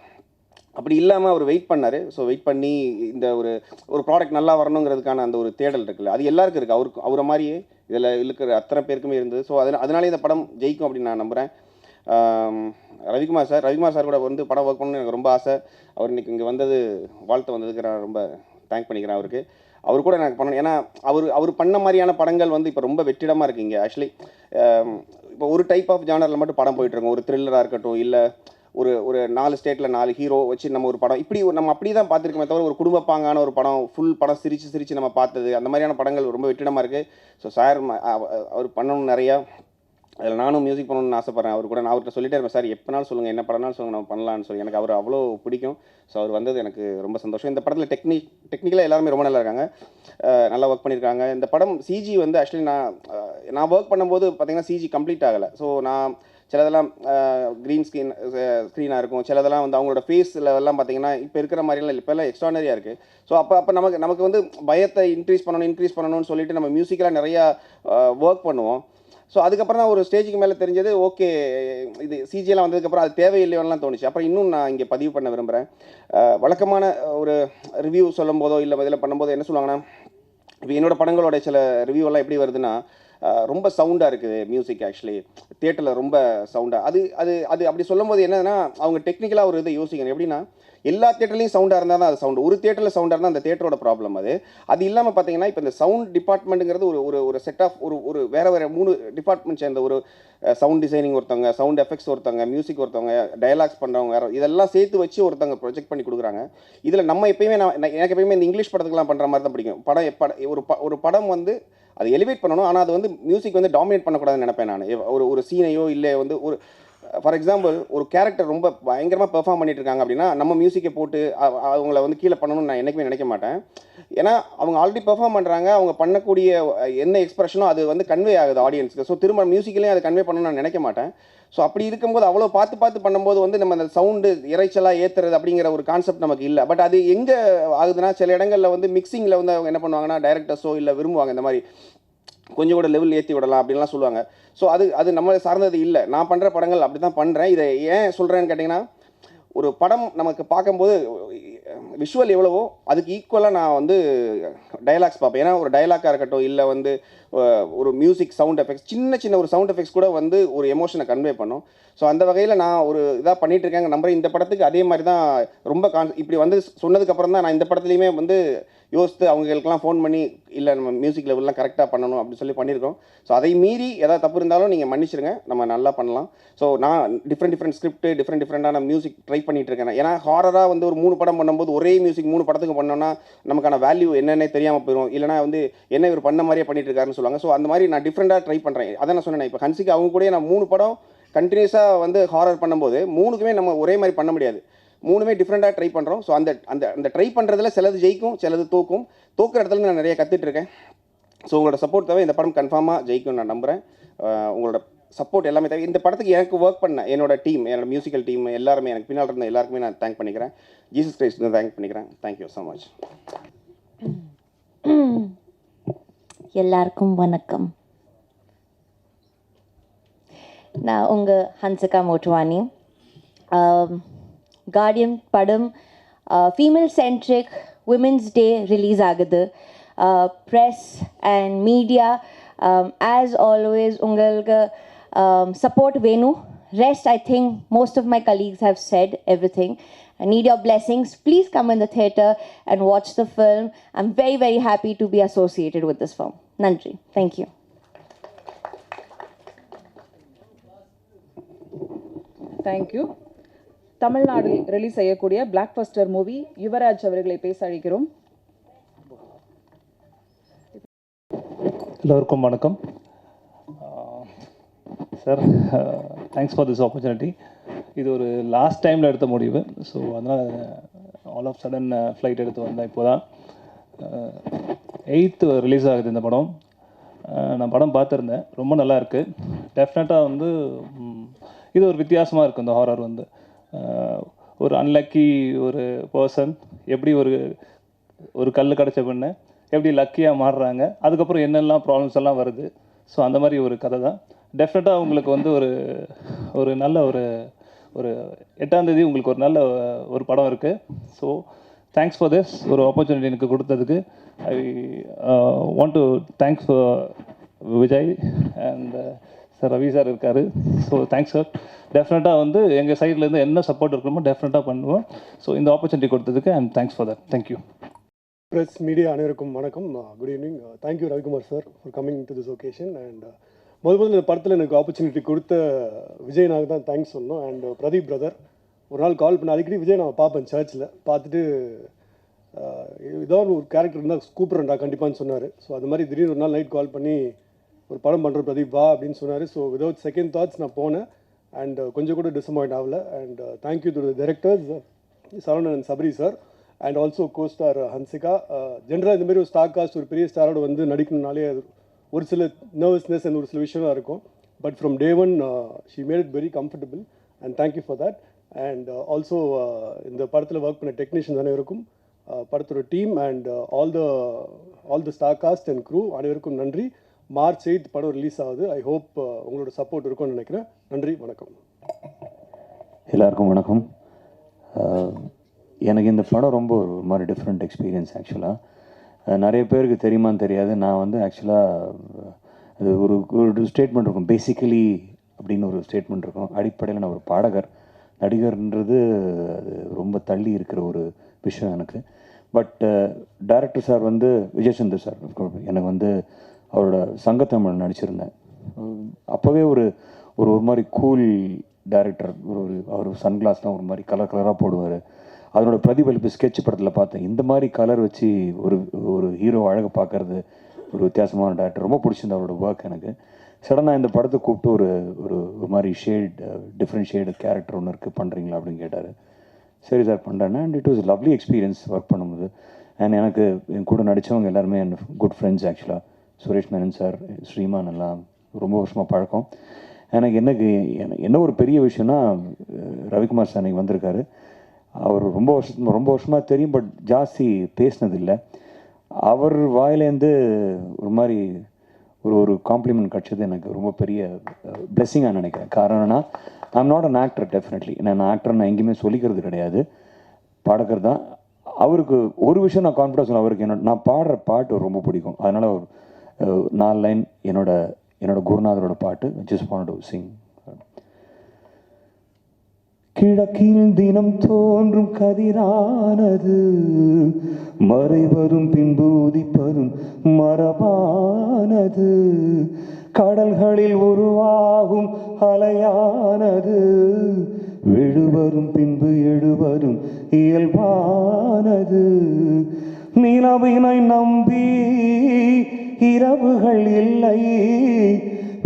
அப்படி இல்லாமல் அவர் வெயிட் பண்ணார். ஸோ வெயிட் பண்ணி இந்த ஒரு ப்ராடக்ட் நல்லா வரணுங்கிறதுக்கான அந்த ஒரு தேடல் இருக்குல்ல, அது எல்லாருக்கும் இருக்குது. அவரை மாதிரியே இதில் இருக்கிற அத்தனை பேருக்குமே இருந்தது. ஸோ அதனாலே இந்த படம் ஜெயிக்கும் அப்படின்னு நான் நம்புகிறேன். ரவிக்குமார் சார் கூட வந்து படம் ஒர்க் பண்ணணும்னு எனக்கு ரொம்ப ஆசை. அவர் இன்றைக்கி இங்கே வந்தது, வாழ்த்து வந்ததுக்கு நான் ரொம்ப தேங்க் பண்ணிக்கிறேன் அவருக்கு. அவர் கூட எனக்கு பண்ணணும். ஏன்னா அவர் பண்ண மாதிரியான படங்கள் வந்து இப்போ ரொம்ப வெற்றிடமாக இருக்குங்க. ஆக்சுவலி இப்போ ஒரு டைப் ஆஃப் ஜானரில் மட்டும் படம் போயிட்டுருக்கோம். ஒரு த்ரில்லராக இருக்கட்டும், இல்லை ஒரு 4 ஸ்டேட்டில் 4 ஹீரோ வச்சு நம்ம ஒரு படம் இப்படி நம்ம அப்படி தான் பார்த்துருக்கோமே தவிர ஒரு குடும்பப்பாங்கான ஒரு படம் ஃபுல் படம் சிரித்து நம்ம பார்த்தது அந்த மாதிரியான படங்கள் ரொம்ப வெற்றிடமாக இருக்குது. ஸோ சார் அவர் பண்ணணும் நிறையா. அதில் நானும் மியூசிக் பண்ணணும்னு ஆசைப்பட்றேன். அவர் கூட நான் அவர்கிட்ட சொல்லிட்டே இருப்பேன், சார் எப்போனாலும் சொல்லுங்கள், என்ன படம்னாலும் சொல்லுங்கள், நம்ம பண்ணலான்னு சொல்லி. எனக்கு அவர் அவ்வளோ பிடிக்கும். ஸோ அவர் வந்தது எனக்கு ரொம்ப சந்தோஷம். இந்த படத்தில் டெக்னிக்கலாக எல்லாருமே ரொம்ப நல்லா இருக்காங்க, நல்லா ஒர்க் பண்ணியிருக்காங்க. இந்த படம் சிஜி வந்து ஆக்சுவலி நான் ஒர்க் பண்ணும்போது பார்த்தீங்கன்னா சிஜி கம்ப்ளீட் ஆகலை. ஸோ நான் சிலதெல்லாம் க்ரீன் ஸ்க்ரீனாக இருக்கும், சிலதெல்லாம் வந்து அவங்களோட ஃபேஸில் எல்லாம் பார்த்தீங்கன்னா இப்போ இருக்கிற மாதிரிலாம் இல்லை, இப்போல்லாம் எக்ஸ்ட்ரானரியாக இருக்குது. ஸோ அப்போ நமக்கு வந்து பயத்தை இன்க்ரீஸ் பண்ணணும்னு சொல்லிட்டு நம்ம மியூசிக்கலாக நிறையா ஒர்க் பண்ணுவோம். ஸோ அதுக்கப்புறம் தான் ஒரு ஸ்டேஜுக்கு மேலே தெரிஞ்சது, ஓகே இது சிஜியெல்லாம் வந்ததுக்கப்புறம் அது தேவையில்லையோலாம் தோணுச்சு. அப்புறம் இன்னும் நான் இங்கே பதிவு பண்ண விரும்புகிறேன். வழக்கமான ஒரு ரிவ்யூ சொல்லும் போதோ இல்லை இதில் பண்ணும்போது என்ன சொல்லுவாங்கன்னா, இப்போ என்னோடய படங்களோட சில ரிவ்யூவெல்லாம் எப்படி வருதுன்னா, ரொம்ப சவுண்டாக இருக்குது மியூசிக். ஆக்சுவலி தியேட்டரில் ரொம்ப சவுண்டாக அது அப்படி சொல்லும்போது என்னன்னா, அவங்க டெக்னிக்கலாக ஒரு இதை யோசிக்கணும். எப்படின்னா, எல்லா தேட்டர்லையும் சவுண்டாக இருந்தால் தான் அது சவுண்டு. ஒரு தேட்டரில் சவுண்டாக இருந்தால் அந்த தேட்டரோட ப்ராப்ளம் அது. அது இல்லாமல் பார்த்தீங்கன்னா இப்போ இந்த சவுண்ட் டிபார்ட்மெண்ட்டுங்கிறது ஒரு ஒரு ஒரு செட் ஆஃப் ஒரு வேறு 3 டிபார்ட்மெண்ட் சேர்ந்த ஒரு சவுண்ட் டிசைனிங் ஒருத்தவங்க, சவுண்ட் எஃபெக்ட்ஸ் ஒருத்தவங்க, மியூசிக் ஒருத்தவங்க, டயலாக்ஸ் பண்ணுறவங்க வேறு, இதெல்லாம் சேர்த்து வச்சு ஒருத்தவங்க ப்ரொஜெக்ட் பண்ணி கொடுக்குறாங்க. இதில் நம்ம எப்பயுமே எனக்கு எப்பயுமே இந்த இங்கிலீஷ் படத்துக்கெல்லாம் பண்ணுற மாதிரி தான் பிடிக்கும். ஒரு படம் வந்து அது எலிவேட் பண்ணணும், ஆனால் அது வந்து மியூசிக் வந்து டாமினேட் பண்ணக்கூடாதுன்னு நினைப்பேன் நான். ஒரு சீனையோ இல்லை வந்து ஒரு ஃபார் எக்ஸாம்பிள் ஒரு கேரக்டர் ரொம்ப பயங்கரமாக பெர்ஃபார்ம் பண்ணிட்டு இருக்காங்க அப்படின்னா நம்ம மியூசிக்கை போட்டு அவங்கள வந்து கீழே பண்ணணும்னு நான் என்றைக்குமே நினைக்க மாட்டேன். ஏன்னா அவங்க ஆல்ரெடி பெர்ஃபார்ம் பண்ணுறாங்க, அவங்க பண்ணக்கூடிய என்ன எக்ஸ்பிரஷனோ அது வந்து கன்வே ஆகுது ஆடியன்ஸுக்கு. ஸோ திரும்ப மியூசிக்லேயும் அதை கன்வே பண்ணணும்னு நான் நினைக்க மாட்டேன். ஸோ அப்படி இருக்கும்போது அவ்வளோ பார்த்து பண்ணும்போது வந்து நம்ம அந்த சவுண்டு இறைச்சலாக ஏற்றுறது அப்படிங்கிற ஒரு கான்செப்ட் நமக்கு இல்லை. பட் அது எங்கே ஆகுதுன்னா சில இடங்களில் வந்து மிக்சிங்கில் வந்து அவங்க என்ன பண்ணுவாங்கன்னா டைரக்டர்ஸோ இல்லை விரும்புவாங்க இந்த மாதிரி கொஞ்சம் கூட லெவல் ஏற்றி விடலாம் அப்படின்லாம் சொல்லுவாங்க. ஸோ அது நம்மளை சார்ந்தது இல்லை. நான் பண்ணுற படங்கள் அப்படி தான் பண்ணுறேன். இதை ஏன் சொல்கிறேன்னு கேட்டிங்கன்னா, ஒரு படம் நமக்கு பார்க்கும்போது விஷுவல் எவ்வளவோ அதுக்கு ஈக்குவலாக நான் வந்து டயலாக்ஸ் பார்ப்பேன். ஏன்னா ஒரு டயலாக்காக இருக்கட்டும் இல்லை வந்து ஒரு மியூசிக் சவுண்ட் எஃபெக்ட்ஸ் சின்ன ஒரு சவுண்ட் எஃபெக்ட்ஸ் கூட வந்து ஒரு எமோஷனை கன்வே பண்ணும். ஸோ அந்த வகையில் நான் ஒரு இதாக பண்ணிகிட்டு இருக்கேங்க. நம்புறேன் இந்த படத்துக்கு அதே மாதிரி தான் ரொம்ப இப்படி வந்து சொன்னதுக்கப்புறம் தான் நான் இந்த படத்துலையுமே வந்து யோசித்து அவங்களுக்கெல்லாம் ஃபோன் பண்ணி இல்லை நம்ம மியூசிக் லெவல்லாம் கரெக்டாக பண்ணணும் அப்படின்னு சொல்லி பண்ணியிருக்கோம். ஸோ அதை மீறி ஏதாவது தப்பு இருந்தாலும் நீங்கள் மன்னிச்சிருங்க, நம்ம நல்லா பண்ணலாம். ஸோ நான் டிஃப்ரெண்ட் ஸ்கிரிப்ட் டிஃப்ரெண்டான மியூசிக் ட்ரை பண்ணிகிட்டு இருக்கேன். ஏன்னா ஹாரராக வந்து ஒரு 3 படம் பண்ணும்போது ஒரே மியூசிக் 3 படத்துக்கு பண்ணோன்னா நமக்கான வேல்யூ என்னென்னே தெரியாமல் போயிடும். இல்லைனா வந்து என்ன இவர் பண்ண மாதிரியே பண்ணிட்டு இருக்காருன்னு சொல்லுவாங்க. ஸோ அந்த மாதிரி நான் டிஃப்ரெண்ட்டாக ட்ரை பண்ணுறேன். அதான் நான் சொன்னேன், இப்போ ஹன்சிகா அவங்க கூட நான் 3 படம் கண்டினியூஸாக வந்து ஹாரர் பண்ணும்போது 3க்குமே நம்ம ஒரே மாதிரி பண்ண முடியாது. 3மே டிஃப்ரெண்ட்டாக ட்ரை பண்ணுறோம். ஸோ அந்த ட்ரை பண்ணுறதுல சிலது ஜெயிக்கும், சிலது தோக்கும். தோக்குற இடத்துல நான் நிறைய கற்றுட்ருக்கேன். ஸோ உங்களோட சப்போர்ட் தேவை. இந்த படம் கன்ஃபார்மாக ஜெயிக்கும் நான் நம்புகிறேன். உங்களோட சப்போர்ட் எல்லாமே தேவை. இந்த படத்துக்கு எனக்கு ஒர்க் பண்ண என்னோட டீம், என்னோட மியூசிக்கல் டீம் எல்லாருமே, எனக்கு பின்னால் இருந்த எல்லாருக்குமே நான் தேங்க் பண்ணிக்கிறேன். ஜீசஸ் கிரைஸ்ட் தேங்க் பண்ணிக்கிறேன். Thank you so much. எல்லாருக்கும் வணக்கம். நான் உங்கள் ஹன்சிகா மோட்வானி. கார்டியன் படம் female centric women's day release ஆகுது. Press and media as always உங்களுக்கு சப்போர்ட் வேணும். Rest I think most of my colleagues have said everything. I need your blessings. Please come in the theatre and watch the film. I'm very happy to be associated with this film. Nandri. Thank you. Thank you. தமிழ்நாட்டில் ரிலீஸ் செய்யக்கூடிய பிளாக் பஸ்டர் மூவி யுவராஜ் அவர்களை பேச அழைக்கிறோம். எல்லோருக்கும் வணக்கம். Sir, thanks for this opportunity. இது ஒரு லாஸ்ட் டைமில் எடுத்த முடிவு. ஸோ அதனால் ஆல் ஆஃப் சடன் ஃப்ளைட் எடுத்து வந்தேன். இப்போ தான் 8th ரிலீஸ் ஆகுது இந்த படம். நான் படம் பார்த்துருந்தேன், ரொம்ப நல்லா இருக்குது. டெஃபினட்டாக வந்து இது ஒரு வித்தியாசமாக இருக்குது. இந்த ஹாரர் வந்து ஒரு அன்லக்கி ஒரு பர்சன் எப்படி ஒரு கல் கிடச்ச பெண்ணை எப்படி லக்கியாக மாறுறாங்க, அதுக்கப்புறம் என்னெல்லாம் ப்ராப்ளம்ஸ் எல்லாம் வருது. ஸோ அந்த மாதிரி ஒரு கதை தான். டெஃபினட்டாக உங்களுக்கு வந்து ஒரு நல்ல ஒரு 8ஆம் தேதி உங்களுக்கு ஒரு நல்ல ஒரு படம் இருக்குது. ஸோ தேங்க்ஸ் ஃபார் திஸ் ஒரு ஆப்பர்ச்சுனிட்டி எனக்கு கொடுத்ததுக்கு. I want to thanks Vijay and sir Ravi sir இருக்கார். So thanks sir. டெஃபினட்டாக வந்து எங்கள் சைட்லேருந்து என்ன சப்போர்ட் இருக்கணுமோ டெஃபினட்டாக பண்ணுவோம். ஸோ இந்த ஆப்பர்ச்சுனிட்டி கொடுத்ததுக்கு and thanks for that. Thank you. Press media அனைவருக்கும் வணக்கம். Good evening. Thank you Ravikumar sir for coming to this occasion. And முதல்ல இந்த படத்தில் எனக்கு ஆப்பர்ச்சுனிட்டி கொடுத்த விஜய்னாக தான் தேங்க்ஸ் சொன்னோம். அண்ட் பிரதீப் பிரதர் ஒரு நாள் கால் பண்ண, அடிக்கடி விஜய் நான் பார்ப்பேன் சர்ச்சில், பார்த்துட்டு ஏதாவது ஒரு கேரக்டர் இருந்தால் கூப்பிட்றேன்டா கண்டிப்பான்னு சொன்னார். ஸோ அது மாதிரி திடீர்னு ஒரு நாள் நைட் கால் பண்ணி ஒரு படம் பண்ணுற பிரதீப் வா அப்படின்னு சொன்னார். ஸோ விதவுட் செகண்ட் தாட்ஸ் நான் போனேன். அண்ட் கொஞ்சம் கூட டிசப்பாயிண்ட் ஆகல. And thank you to the directors Saravanan and Sabari sir and also co-star Hansika. ஜென்ரலாக இந்தமாரி ஒரு ஸ்டார் காஸ்ட் ஒரு பெரிய ஸ்டாரோட வந்து நடிக்கணும்னாலே அது ஒரு சில நர்வஸ்னஸ் அண்ட் ஒரு சில விஷயம்லாம் இருக்கும். But from day one she made it very comfortable and thank you for that. And also இந்த படத்தில் ஒர்க் பண்ண டெக்னீஷியன்ஸ் அனைவருக்கும், படத்தோட team and all the star cast and crew அனைவருக்கும் நன்றி. March 8th படம் ரிலீஸ் ஆகுது. ஐ ஹோப் உங்களோட சப்போர்ட் இருக்கும்னு நினைக்கிறேன். நன்றி, வணக்கம். எல்லாருக்கும் வணக்கம். எனக்கு இந்த படம் ரொம்ப ஒரு மாதிரி டிஃப்ரெண்ட் எக்ஸ்பீரியன்ஸ். ஆக்சுவலாக நிறைய பேருக்கு தெரியுமான்னு தெரியாது. நான் வந்து ஆக்சுவலாக அது ஒரு ஸ்டேட்மெண்ட் இருக்கும், பேசிக்கலி அப்படின்னு ஒரு ஸ்டேட்மெண்ட் இருக்கும். அடிப்படையில் நான் ஒரு பாடகர். நடிகர்ன்றது அது ரொம்ப தள்ளி இருக்கிற ஒரு விஷயம் எனக்கு. பட் டைரக்டர் சார் வந்து விஜயசந்தர் சார் எனக்கு வந்து அவரோட சங்கத்தமிழ் நடிச்சிருந்தேன். அப்போவே ஒரு ஒரு ஒரு மாதிரி கூல் டைரக்டர். அவர் சன்கிளாஸ்லாம் ஒரு மாதிரி கலர் கலராக போடுவார். அதனோட பிரதிபலிப்பு ஸ்கெட்ச் படத்தில் பார்த்தேன். இந்த மாதிரி கலர் வச்சு ஒரு ஒரு ஹீரோ அழகை பார்க்கறது ஒரு வித்தியாசமான டேரக்டர். ரொம்ப பிடிச்சிருந்த அவரோட ஒர்க் எனக்கு. சடனாக இந்த படத்தை கூப்பிட்டு ஒரு ஒரு ஒரு மாதிரி டிஃப்ரெண்ட் ஷேடு கேரக்டர் ஒன்று இருக்குது, பண்ணுறீங்களா அப்படின்னு கேட்டார். சரி சார் பண்ணுறேன்னா. And it was lovely experience work பண்ணும்போது. அண்ட் எனக்கு என் கூட நடித்தவங்க எல்லாருமே என் குட் ஃப்ரெண்ட்ஸ் ஆக்சுவலாக. சுரேஷ் மேனன் சார், ஸ்ரீமான் எல்லாம் ரொம்ப வருஷமாக பழக்கம். எனக்கு என்ன ஒரு பெரிய விஷயம்னா ரவிக்குமார் சார் அன்றைக்கி வந்திருக்காரு. அவர் ரொம்ப வருஷமாக தெரியும், பட் ஜாஸ்தி பேசினதில்லை. அவர் வாயிலேருந்து ஒரு மாதிரி ஒரு காம்ப்ளிமெண்ட் கிடச்சது எனக்கு ரொம்ப பெரிய பிளெஸ்ஸிங்காக நினைக்கிறேன். காரணம்னா I'm not an actor. Definitely நான் ஆக்டர் எங்கேயுமே சொல்லிக்கிறது கிடையாது, பாடகர் தான். அவருக்கு ஒரு விஷயம் நான் கான்ஃபிடன்ஸ் சொன்னேன், அவருக்கு நான் பாடுற பாட்டு ரொம்ப பிடிக்கும். அதனால் ஒரு 4 லைன் என்னோட குருநாதரோட பாட்டு ஜஸ்ட் வாண்ட் டு சிங். கிழக்கில் தினம் தோன்றும் கதிரானது மறைவதும் பின்பு உதிப்பதும் மரபானது. கடல்களில் உருவாகும் அலையானது விழுவதும் பின்பு எழுவதும் இயல்பானது. நிலவினை நம்பி இரவுகள் இல்லை,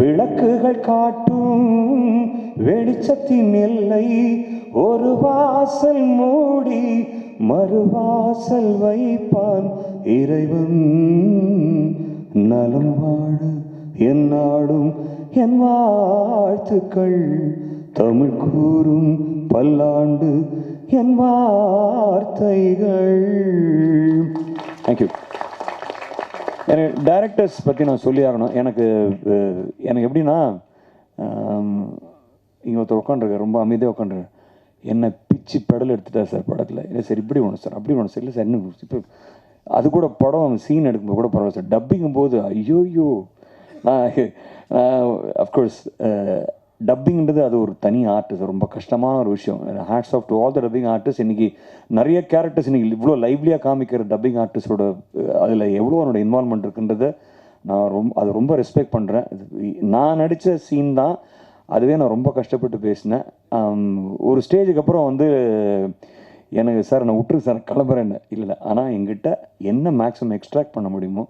விளக்குகள் காட்டும் வெளிச்சத்தின் எல்லை. ஒரு வாசல் மூடி மறுவாசல் வைப்பான் இறைவன். நலம் வாழ என் நாடும் என் வாழ்த்துக்கள், தமிழ் கூறும் பல்லாண்டு என் வார்த்தைகள். தேங்க்யூ. எனக்கு டைரக்டர்ஸ் பற்றி நான் சொல்லி ஆகணும். எனக்கு எப்படின்னா, இங்கே ஒருத்தர் உட்காந்துருக்கார், ரொம்ப அமைதியாக உட்காந்துருக்கார். என்னை பிச்சு பெடல் எடுத்துட்டா சார் படத்தில். இல்லை சார் இப்படி ஒன்று சார் அப்படி ஒன்று சார். இல்லை சார் இன்னும் இப்போ அது கூட படம் சீன் எடுக்கும்போது கூட பரவாயில்ல சார். டப்பிங்கும் போது ஐயோயோ. அஃப்கோர்ஸ் டப்பிங்கிறது அது ஒரு தனி ஆர்ட் சார், ரொம்ப கஷ்டமான ஒரு விஷயம். Hats off to all the dubbing artist. இன்றைக்கி நிறைய கேரக்டர்ஸ் இன்றைக்கி இவ்வளோ லைவ்லியாக காமிக்கிற டப்பிங் ஆர்டிஸ்டோட அதில் எவ்வளோ அவனோட இன்வால்மெண்ட் இருக்குன்றதை நான் அதை ரொம்ப ரெஸ்பெக்ட் பண்ணுறேன். நான் நடித்த சீன் தான், அதுவே நான் ரொம்ப கஷ்டப்பட்டு பேசினேன். ஒரு ஸ்டேஜுக்கு அப்புறம் வந்து எனக்கு சார் நான் விட்டுருக்கு சார் கிளம்புறேன். இல்லை ஆனால் எங்கிட்ட என்ன மேக்ஸிமம் எக்ஸ்ட்ராக்ட் பண்ண முடியுமோ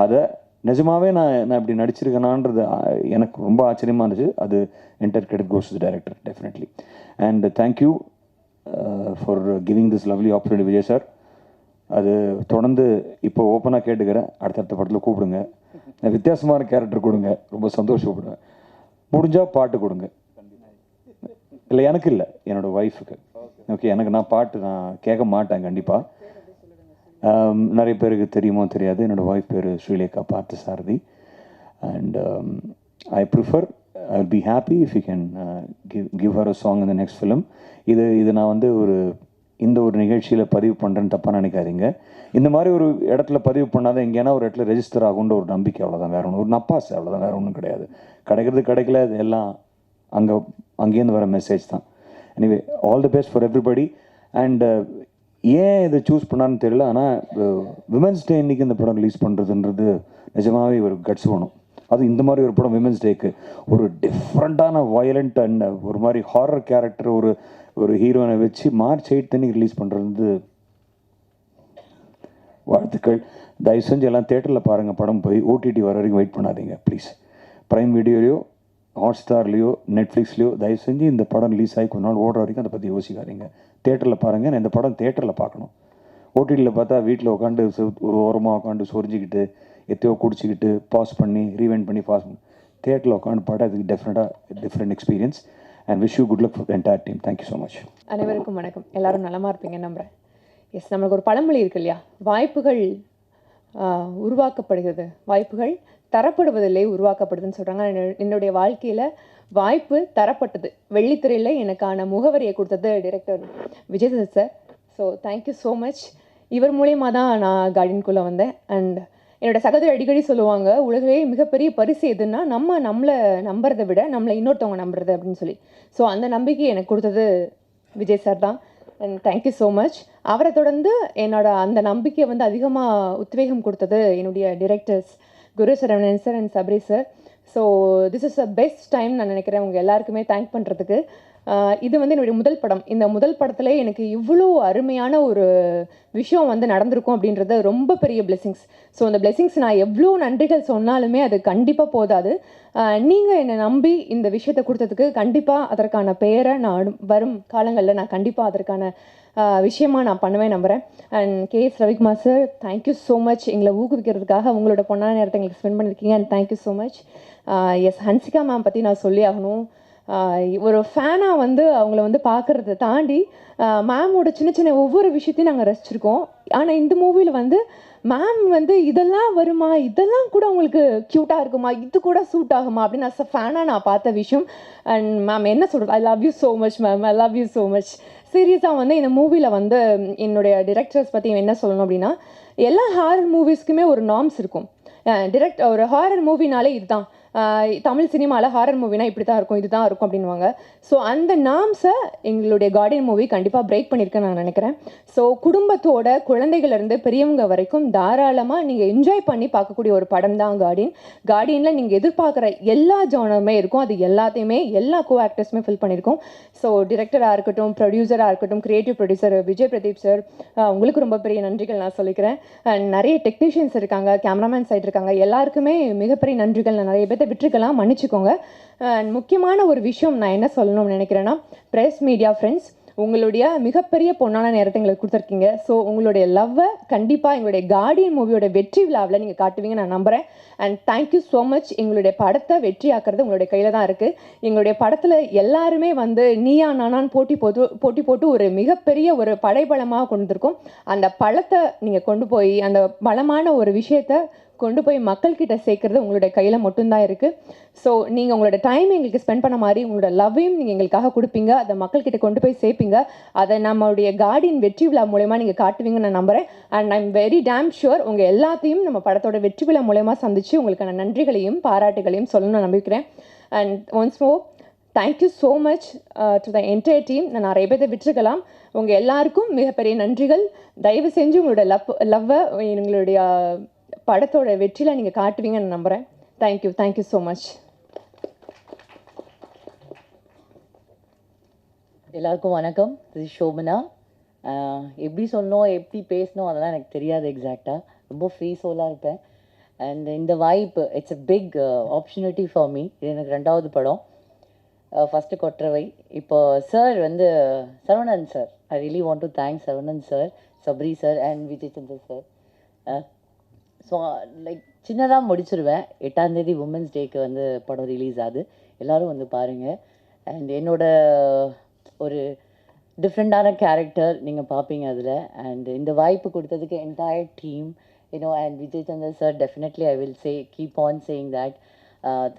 அதை நிஜமாகவே நான் இப்படி நடிச்சிருக்கேனான்றது எனக்கு ரொம்ப ஆச்சரியமாக இருந்துச்சு. அது entire credit goes to the director definitely. And thank you for giving this lovely opportunity Vijay sir. அது தொடர்ந்து இப்போ ஓப்பனாக கேட்டுக்கிறேன், அடுத்தடுத்த படத்தில் கூப்பிடுங்க, வித்தியாசமான கேரக்டர் கொடுங்க, ரொம்ப சந்தோஷப்படுவேன். முடிஞ்சால் பாட்டு கொடுங்க. இல்லை எனக்கு இல்லை, என்னோடய ஒய்ஃபுக்கு. ஓகே, எனக்கு நான் பாட்டு நான் கேட்க மாட்டேன் கண்டிப்பாக. நிறைய பேருக்கு தெரியுமோ தெரியாது, என்னோடய ஒய்ஃப் பேர் Srilekha Parthasarathy. And I prefer, I will be happy if you can give her a song in the next film. இது நான் வந்து இந்த ஒரு நிகழ்ச்சியில் பதிவு பண்ணுறேன்னு தப்பாக நினைக்காதீங்க. இந்த மாதிரி ஒரு இடத்துல பதிவு பண்ணாத எங்கேனா ஒரு இடத்துல ரெஜிஸ்டர் ஆகுன்ற ஒரு நம்பிக்கை, அவ்வளோதான், வேறு ஒன்று, ஒரு நப்பாசு, அவ்வளோதான், வேறு ஒன்றும் கிடையாது. கிடைக்கல, இது எல்லாம் அங்கேருந்து வர மெசேஜ் தான். Anyway all the best for everybody. And ஏன் இதை சூஸ் பண்ணான்னு தெரியல, ஆனால் விமென்ஸ் டே இன்றைக்கி இந்த படம் ரிலீஸ் பண்ணுறதுன்றது நிஜமாகவே ஒரு கட்ஸ் வேணும். அது இந்த மாதிரி ஒரு படம் விமென்ஸ் டேக்கு ஒரு டிஃப்ரெண்ட்டான வயலண்ட் அண்ட் ஒரு மாதிரி ஹாரர் கேரக்டர் ஒரு ஹீரோயினை வச்சு March 8 அன்னைக்கு ரிலீஸ் பண்ணுறது வாழ்த்துக்கள். தயவு செஞ்சு எல்லாம் தேட்டரில் பாருங்கள் படம். போய் ஓடிடி வர வரைக்கும் வெயிட் பண்ணாதீங்க ப்ளீஸ். ப்ரைம் வீடியோலையோ ஹாட்ஸ்டார்லேயோ நெட்ஃப்ளிக்ஸ்லையோ தயவு செஞ்சு இந்த படம் ரிலீஸ் ஆகி கொஞ்ச நாள் ஓடுற வரைக்கும் அதை பற்றி யோசிக்காதீங்க. தேட்டரில் பாருங்கள். நான் இந்த படம் தேட்டரில் பார்க்கணும். ஓடிடியில் பார்த்தா வீட்டில் உட்காந்து ஒரு ஓரமாக உட்காந்து சொரிஞ்சிக்கிட்டு எத்தையோ குடிச்சிக்கிட்டு பாஸ் பண்ணி ரீவைண்ட் பண்ணி பாஸ் பண்ணி தேட்டரில் உட்காந்து பாட அதுக்கு different experience. And wish you good luck for the entire team. Thank you so much. அனைவருக்கும் வணக்கம். எல்லாரும் நலமாக இருப்பீங்க நம்புகிறேன். எஸ், நம்மளுக்கு ஒரு பழமொழி இருக்கு இல்லையா, வாய்ப்புகள் உருவாக்கப்படுகிறது, வாய்ப்புகள் தரப்படுவதில்லை, உருவாக்கப்படுதுன்னு சொல்கிறாங்க. என்னுடைய வாழ்க்கையில் வாய்ப்பு தரப்பட்டது. வெள்ளித்திரையில் எனக்கான முகவரியை கொடுத்தது director Vijay sir. So thank you so much. இவர் மூலயமா தான் நான் கார்டியனுக்குள்ளே வந்தேன். அண்ட் என்னோடய சகோதரி அடிக்கடி சொல்லுவாங்க, உலகிலேயே மிகப்பெரிய பரிசு எதுன்னா நம்மளை நம்புறதை விட நம்மளை இன்னொருத்தவங்க நம்புறது அப்படின்னு சொல்லி. ஸோ அந்த நம்பிக்கை எனக்கு கொடுத்தது விஜய் சார் தான். And thank you so much. அவரை தொடர்ந்து என்னோட அந்த நம்பிக்கையை வந்து அதிகமாக உத்வேகம் கொடுத்தது என்னுடைய directors Guru Saravanan sir and Sabari sir. So this is a best time நான் நினைக்கிறேன் உங்கள் எல்லாருக்குமே தேங்க் பண்ணுறதுக்கு. இது வந்து என்னுடைய முதல் படம். இந்த முதல் படத்தில் எனக்கு இவ்வளோ அருமையான ஒரு விஷயம் வந்து நடந்திருக்கும் அப்படின்றது ரொம்ப பெரிய பிளெஸிங்ஸ். ஸோ அந்த பிளெஸிங்ஸ் நான் எவ்வளோ நன்றிகள் சொன்னாலுமே அது கண்டிப்பாக போதாது. நீங்கள் என்னை நம்பி இந்த விஷயத்தை கொடுத்ததுக்கு கண்டிப்பாக அதற்கான பெயரை நான் வரும் காலங்களில் நான் கண்டிப்பாக அதற்கான விஷயமாக நான் பண்ணுவேன் நம்புகிறேன். And KS Ravikumar sir, thank you so much. எங்களை ஊக்குவிக்கிறதுக்காக உங்களோட பொண்ணான நேரத்தை எங்களுக்கு ஸ்பெண்ட் பண்ணியிருக்கீங்க. And thank you so much. Yes, Hansika ma'am பற்றி நான் சொல்லி ஆகணும். ஒரு ஃபேனாக வந்து அவங்கள வந்து பார்க்குறத தாண்டி மேமோட சின்ன சின்ன ஒவ்வொரு விஷயத்தையும் நாங்கள் ரசிச்சிருக்கோம். ஆனால் இந்த மூவியில் வந்து மேம் வந்து இதெல்லாம் வருமா, இதெல்லாம் கூட உங்களுக்கு க்யூட்டாக இருக்குமா, இது கூட சூட் ஆகுமா அப்படின்னு அஸ் அ ஃபேனாக நான் பார்த்த விஷயம். அண்ட் மேம் என்ன சொல்கிறது, I love you so much ma'am, I love you so much. சீரியஸாக வந்து இந்த மூவியில் வந்து என்னுடைய டிரெக்டர்ஸ் பற்றி என்ன சொல்லணும் அப்படின்னா, எல்லா ஹாரர் மூவிஸ்க்குமே ஒரு நார்ம்ஸ் இருக்கும். ஒரு ஹாரர் மூவினாலே இதுதான், தமிழ் சினிமாவில் ஹாரர் மூவினா இப்படி தான் இருக்கும், இதுதான் இருக்கும் அப்படின்வாங்க. ஸோ அந்த நார்ம்ஸை எங்களுடைய கார்டியன் மூவி கண்டிப்பாக பிரேக் பண்ணியிருக்கேன்னு நான் நினைக்கிறேன். ஸோ குடும்பத்தோட குழந்தைகள்லேருந்து பெரியவங்க வரைக்கும் தாராளமாக நீங்கள் என்ஜாய் பண்ணி பார்க்கக்கூடிய ஒரு படம் தான் கார்டியன். கார்டியனில் நீங்கள் எதிர்பார்க்குற எல்லா ஜானருமே இருக்கும். அது எல்லாத்தையுமே எல்லா கோ ஆக்டர்ஸுமே ஃபில் பண்ணியிருக்கோம். ஸோ டிரெக்டராக இருக்கட்டும், ப்ரொடியூசராக இருக்கட்டும், creative producer Vijay Pradeep sir, உங்களுக்கு ரொம்ப பெரிய நன்றிகள் நான் சொல்லிக்கிறேன். அண்ட் நிறைய டெக்னீஷியன்ஸ் இருக்காங்க, கேமராமேன் சைட் இருக்காங்க, எல்லாருக்குமே மிகப்பெரிய நன்றிகள். நான் நிறைய பேர்த்தை விட்டுருக்கலாம், மன்னிச்சுக்கோங்க. அண்ட் முக்கியமான ஒரு விஷயம் நான் என்ன சொல்லணும்னு நினைக்கிறேன்னா, ப்ரெஸ் மீடியா ஃப்ரெண்ட்ஸ், உங்களுடைய மிகப்பெரிய பொன்னான நேரத்தை எங்களுக்கு கொடுத்துருக்கீங்க. ஸோ உங்களுடைய லவ்வை கண்டிப்பாக எங்களுடைய கார்டியன் மூவியோட வெற்றி விழாவில் நீங்கள் காட்டுவீங்க நான் நம்புகிறேன். And thank you so much. எங்களுடைய படத்தை வெற்றி ஆக்கிறது உங்களுடைய கையில் தான் இருக்குது. எங்களுடைய படத்தில் எல்லாருமே வந்து நீயா நானான்னு போட்டி போட்டு ஒரு மிகப்பெரிய ஒரு படைபலமாக கொண்டு வந்திருக்கோம். அந்த பழத்தை நீங்கள் கொண்டு போய், அந்த பலமான ஒரு விஷயத்தை கொண்டு போய் மக்கள்கிட்ட சேர்க்கறது உங்களுடைய கையில் மட்டும்தான் இருக்குது. ஸோ நீங்கள் உங்களோட டைம் எங்களுக்கு ஸ்பெண்ட் பண்ண மாதிரி உங்களோட லவ்வையும் நீங்கள் எங்களுக்காக கொடுப்பீங்க, அதை மக்கள்கிட்ட கொண்டு போய் சேர்ப்பீங்க. அதை நம்மளுடைய கார்டியன் வெற்றி விழா மூலயமா நீங்கள் காட்டுவீங்கன்னு நான் நம்புகிறேன். And I'm very dam sure உங்கள் எல்லாத்தையும் நம்ம படத்தோட வெற்றி விழா மூலயமா சந்தித்து உங்களுக்கான நன்றிகளையும் பாராட்டுகளையும் சொல்லணும்னு நம்பிக்கிறேன். And once more thank you so much to the entire team. நான் நிறைய பேர்த்தை விட்டுருக்கலாம். உங்கள் எல்லாருக்கும் மிகப்பெரிய நன்றிகள். தயவு செஞ்சு உங்களோட லவ்வை எங்களுடைய படத்தோட வெற்றியில் நீங்கள் காட்டுவீங்கன்னு நம்புகிறேன். Thank you so much. எல்லாருக்கும் வணக்கம். இது ஷோபனா. எப்படி சொல்லணும், எப்படி பேசணும் அதெல்லாம் எனக்கு தெரியாது எக்ஸாக்டாக. ரொம்ப ஃப்ரீ சோலாக இருப்பேன். அண்ட் இந்த வாய்ப்பு, it's a big opportunity for me. இது எனக்கு 2வது படம். ஃபஸ்ட்டு கொற்றவை. இப்போ சார் வந்து Saravanan sir, I really want to thank Saravanan sir, Sabri sir and Vijay Chandar sir. So like சின்னதாக முடிச்சிருவேன். 8ஆம் தேதி உமன்ஸ் டேக்கு வந்து படம் ரிலீஸ் ஆகுது. எல்லோரும் வந்து பாருங்கள். அண்ட் என்னோட ஒரு டிஃப்ரெண்ட்டான கேரக்டர் நீங்கள் பார்ப்பீங்க அதில். அண்ட் இந்த வாய்ப்பு கொடுத்ததுக்கு entire team, and Vijay Chandar sir, definitely I will keep on saying that.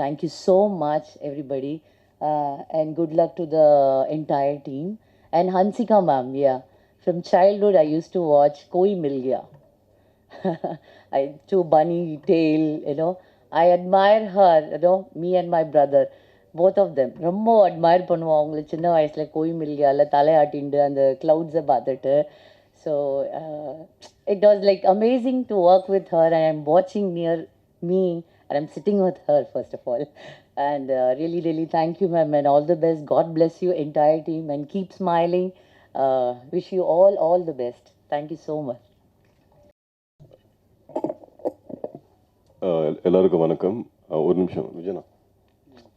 Thank you so much everybody. And good luck to the entire team. And Hansika ma'am, from childhood I used to watch Koi Mil Gaya. To bunny tail, I admire her, me and my brother, both of them. ரொம்ப அட்மயர் பண்ணுவோம் அவங்கள சின்ன வயசில். கோய் மில்கியாவில் தலையாட்டிண்டு அந்த க்ளவுட்ஸை பார்த்துட்டு. So it was like amazing to work with her. And I'm வாட்சிங் near me and I'm sitting with her first of all. And really thank you ma'am, and all the best. God bless you entire team and keep smiling. Wish you all the best. Thank you so much. எல்லாருக்கும் வணக்கம். ஒரு நிமிஷம் விஜயனா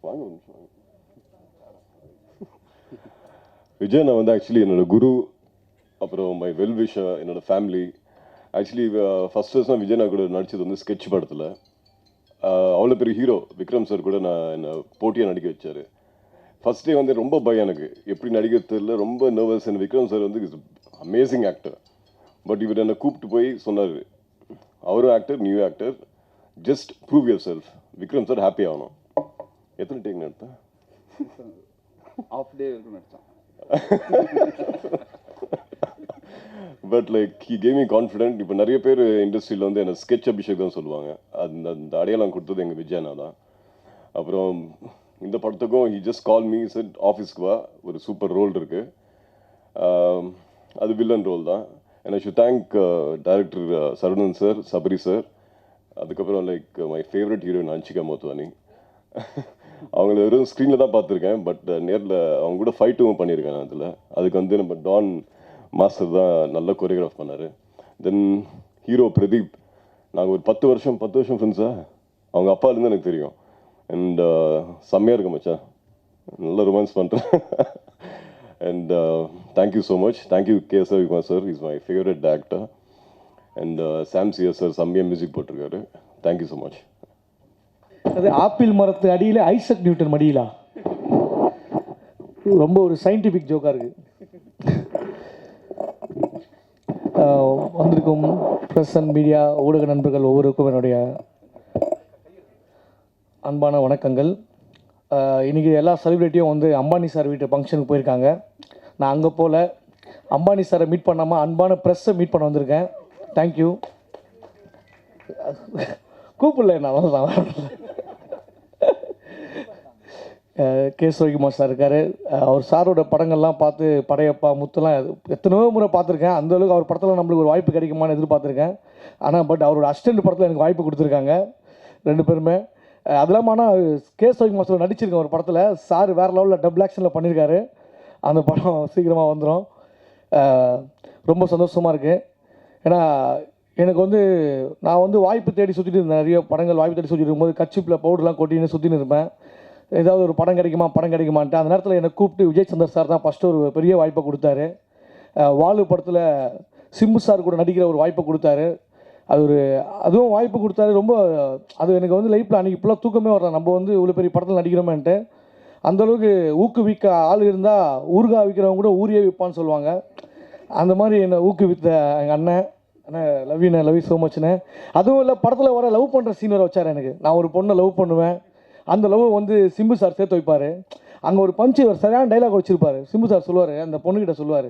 வாங்க, ஒரு நிமிஷம் வாங்க. விஜயனா வந்து ஆக்சுவலி என்னோட குரு, அப்புறம் மை வெல் விஷர், என்னோட ஃபேமிலி. ஆக்சுவலி ஃபஸ்ட்டு விஜயனா கூட நடிச்சது வந்து ஸ்கெட்ச் படத்தில். அவ்வளோ பெரிய ஹீரோ விக்ரம் சார் கூட என்னை போட்டியாக நடிக்க வச்சார். ஃபஸ்ட் டே வந்து ரொம்ப பயம் எனக்கு, எப்படி நடிக்கிறது தெரியல, ரொம்ப நர்வஸ். அண்ட் விக்ரம் சார் வந்து இஸ் அமேசிங் ஆக்டர். பட் இவர் என்னை கூப்பிட்டு போய் சொன்னார், அவரும் actor, new actor, just prove your self. Vikram sir happy ஆகணும். எத்தனை டேக் நடத்தேன்? ஆஃப் டே வரைக்கும் நடித்தான். But like he gave me confident. இப்போ நிறைய பேர் இண்டஸ்ட்ரியில் வந்து என்னை ஸ்கெட்ச் அபிஷேக் தான் சொல்லுவாங்க. அந்த அடையாளம் கொடுத்தது எங்கள் விஜயனா தான். அப்புறம் இந்த படத்துக்கும் he just call me, set ஆஃபீஸ்க்கு வா, ஒரு சூப்பர் ரோல் இருக்குது, அது வில்லன் ரோல் தான். And I should thank director Saravanan sir, Sabari sir, அதுக்கப்புறம் like my favourite heroine Hansika Motwani. அவங்கள வெறும் ஸ்க்ரீனில் தான் பார்த்துருக்கேன், பட் நேரில் அவங்க கூட ஃபைட்டும் பண்ணியிருக்கேன் அதில். அதுக்கு வந்து நம்ம டான் மாஸ்டர் தான் நல்ல கொரியோகிராஃப் பண்ணார். தென் ஹீரோ பிரதீப், நாங்கள் ஒரு 10 வருஷம் ஃப்ரெண்ட்ஸா, அவங்க அப்பாலேருந்து எனக்கு தெரியும். அண்ட் செம்மையாக இருக்க மச்சா, நல்ல ரொமான்ஸ் பண்ணுறேன். And thank you so much. Thank you K S Ravikumar sir, is my favourite actor. And Sam CS sir செம்மையாக மியூசிக் போட்டிருக்காரு. Thank you so much. அது ஆப்பிள் மரத்து அடியில் ஐசக் நியூட்டன் மடியிலா, ரொம்ப ஒரு சயின்டிஃபிக் ஜோக்காக இருக்குது. வந்திருக்கும் ப்ரெஸ் அண்ட் மீடியா ஊடக நண்பர்கள் ஒவ்வொருக்கும் என்னுடைய அன்பான வணக்கங்கள். இன்றைக்கி எல்லா செலிப்ரிட்டியும் வந்து அம்பானி சார் வீட்டு ஃபங்க்ஷனுக்கு போயிருக்காங்க. நான் அங்கே போல் அம்பானி சாரை மீட் பண்ணாமல் அன்பான ப்ரெஸ்ஸை மீட் பண்ண வந்திருக்கேன். தேங்க்யூ. கூப்பிடல நான் கே எஸ் ரவிக்குமார் சார் இருக்கார். அவர் சாரோட படங்கள்லாம் பார்த்து படையப்பா முத்துலாம் எத்தனையோ முறை பார்த்துருக்கேன். அந்தளவுக்கு அவர் படத்தில் நம்மளுக்கு ஒரு வாய்ப்பு கிடைக்குமான்னு எதிர்பார்த்துருக்கேன். ஆனால் பட் அவரோட அசிஸ்டன்ட் படத்தில் எனக்கு வாய்ப்பு கொடுத்துருக்காங்க 2 பேருமே. அது இல்லாமல் ஆனால் கே எஸ் ரவிக்குமார் சார் நடிச்சிருக்கேன் ஒரு படத்தில். சார் வேறு லெவலில் டபுள் ஆக்ஷனில் பண்ணியிருக்காரு. அந்த படம் சீக்கிரமாக வந்துடும். ரொம்ப சந்தோஷமாக இருக்குது. ஏன்னா எனக்கு வந்து நான் வந்து வாய்ப்பு தேடி சுற்றிட்டு இருந்தேன். நிறைய படங்கள் வாய்ப்பு தேடி சுற்றிட்டு இருக்கும்போது கட்சிப்பில் பவுடர்லாம் கொட்டின்னு சுற்றின்னு இருப்பேன். ஏதாவது ஒரு படம் கிடைக்குமான்ட்டு அந்த நேரத்தில் என்னை கூப்பிட்டு விஜய் சந்தர் சார் தான் ஃபஸ்ட்டு ஒரு பெரிய வாய்ப்பை கொடுத்தாரு. வாலு படத்தில் சிம்பு சார் கூட நடிக்கிற ஒரு வாய்ப்பை கொடுத்தாரு. அதுவும் வாய்ப்பு கொடுத்தாரு. ரொம்ப அது எனக்கு வந்து லைஃப்பில் அன்றைக்கி ஃபுல்லாக தூக்கமே வரல. நம்ம வந்து இவ்வளோ பெரிய படத்தில் நடிக்கிறோமேன்ட்டு அந்தளவுக்கு ஊக்குவிக்க ஆள் இருந்தால் ஊறுகாய் விற்கிறவங்க கூட ஊரியே விற்பான்னு சொல்லுவாங்க. அந்த மாதிரி என்னை ஊக்குவித்த எங்கள் அண்ணன் லவ் யூ ஸோ மச்ண்ணே. அதுவும் இல்லை, படத்தில் வர லவ் பண்ணுற சீன் வர வச்சார் எனக்கு. நான் ஒரு பொண்ணை லவ் பண்ணுவேன், அந்த லவ் வந்து சிம்பு சார் சேர்த்து வைப்பார். அங்கே ஒரு பஞ்சு ஒரு சரியான டைலாக் வச்சுருப்பார். சிம்பு சார் சொல்லுவார், அந்த பொண்ணுக்கிட்ட சொல்லுவார்,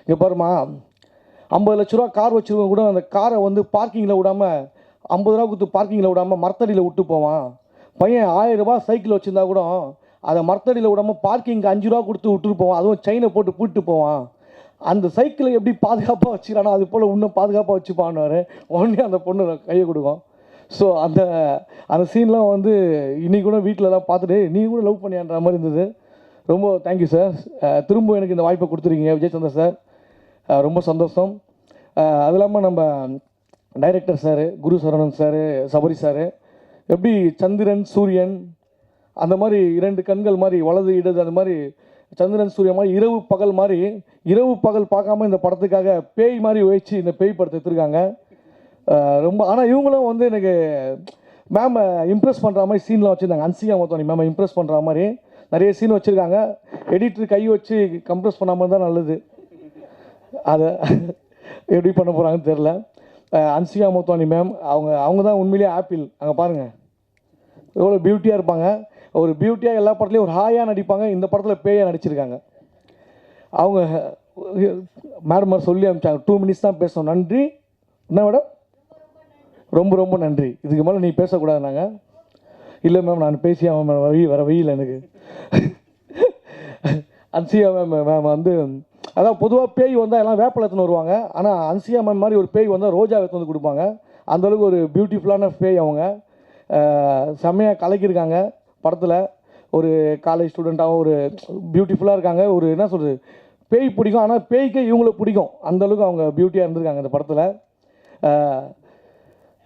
இங்கே பாருமா 50 லட்ச ரூபா கார் வச்சுருவங்க கூட அந்த காரை வந்து பார்க்கிங்கில் விடாமல் 50 ரூபா கொடுத்து பார்க்கிங்கில் விடாமல் மரத்தடியில் விட்டு போவான். பையன் 1000 ரூபா சைக்கிள் வச்சுருந்தா கூட அதை மரத்தடியில் விடாமல் பார்க்கிங்க்கு 5 ரூபா கொடுத்து விட்டுட்டு போவான். அதுவும் செயினை போட்டு பூட்டு போவான். அந்த சைக்கிளை எப்படி பாதுகாப்பாக வச்சுக்கிறானோ அது போல் இன்னும் பாதுகாப்பாக வச்சுப்பான்னு உடனே அந்த பொண்ணு கையை கொடுக்கும். ஸோ அந்த சீன்லாம் வந்து இன்னைக்கு கூட வீட்டிலலாம் பார்த்துட்டு நீ கூட லவ் பண்ணியான்ற மாதிரி இருந்தது. ரொம்ப தேங்க்யூ சார். திரும்ப எனக்கு இந்த வாய்ப்பை கொடுத்துருக்கீங்க விஜய் சந்தர் சார், ரொம்ப சந்தோஷம். அது இல்லாமல் நம்ம டைரக்டர் சார், குரு சரவணன் சார், சபரி சார், எப்படி சந்திரன் சூரியன் அந்த மாதிரி 2 கண்கள் மாதிரி வலது இடது அந்த மாதிரி சந்திரன் சூரியன் மாதிரி இரவு பகல் பார்க்காம இந்த படத்துக்காக பேய் மாதிரி வச்சு இந்த பேய் படத்தை எடுத்துருக்காங்க. ரொம்ப ஆனால் இவங்களும் வந்து எனக்கு மேமை இம்ப்ரெஸ் பண்ணுற மாதிரி சீன்லாம் வச்சுருந்தாங்க. அன்சிகா மோத்வானி மேமை இம்ப்ரெஸ் பண்ணுற மாதிரி நிறைய சீன் வச்சுருக்காங்க. எடிட்டர் கை வச்சு கம்ப்ரெஸ் பண்ணாமல் தான் நல்லது. அதை எப்படி பண்ண போகிறாங்கன்னு தெரில. அன்சிகா மோத்வானி மேம் அவங்க தான் உண்மையிலேயே ஆப்பிள். அங்கே பாருங்கள் எவ்வளோ பியூட்டியாக இருப்பாங்க. ஒரு பியூட்டியாக எல்லா படத்துலையும் ஒரு ஹாயாக நடிப்பாங்க. இந்த படத்தில் பேயாக நடிச்சிருக்காங்க. அவங்க மேடம் சொல்லி அனுப்பிச்சாங்க 2 மினிட்ஸ் தான் பேசணும். நன்றி. என்ன மேடம்? ரொம்ப ரொம்ப நன்றி. இதுக்கு மேலே நீ பேசக்கூடாது. நாங்கள் இல்லை மேம் நான் பேசி அவன் வர வெயில் எனக்கு. அன்சியா மேம் வந்து அதான் பொதுவாக பேய் வந்தால் எல்லாம் வேப்பலை எடுத்துன்னு வருவாங்க. ஆனால் அன்சியா மேம் மாதிரி ஒரு பேய் வந்தால் ரோஜா எடுத்து வந்து கொடுப்பாங்க. அந்தளவுக்கு ஒரு பியூட்டிஃபுல்லான பேய். அவங்க செம்மையாக கலக்கியிருக்காங்க படத்தில். ஒரு காலேஜ் ஸ்டூடெண்ட்டாகவும் ஒரு பியூட்டிஃபுல்லாக இருக்காங்க. ஒரு என்ன சொல்கிறது, பேய் பிடிக்கும், ஆனால் பேய்க்கே இவங்கள பிடிக்கும். அந்தளவுக்கு அவங்க பியூட்டியாக இருந்திருக்காங்க இந்த படத்தில்.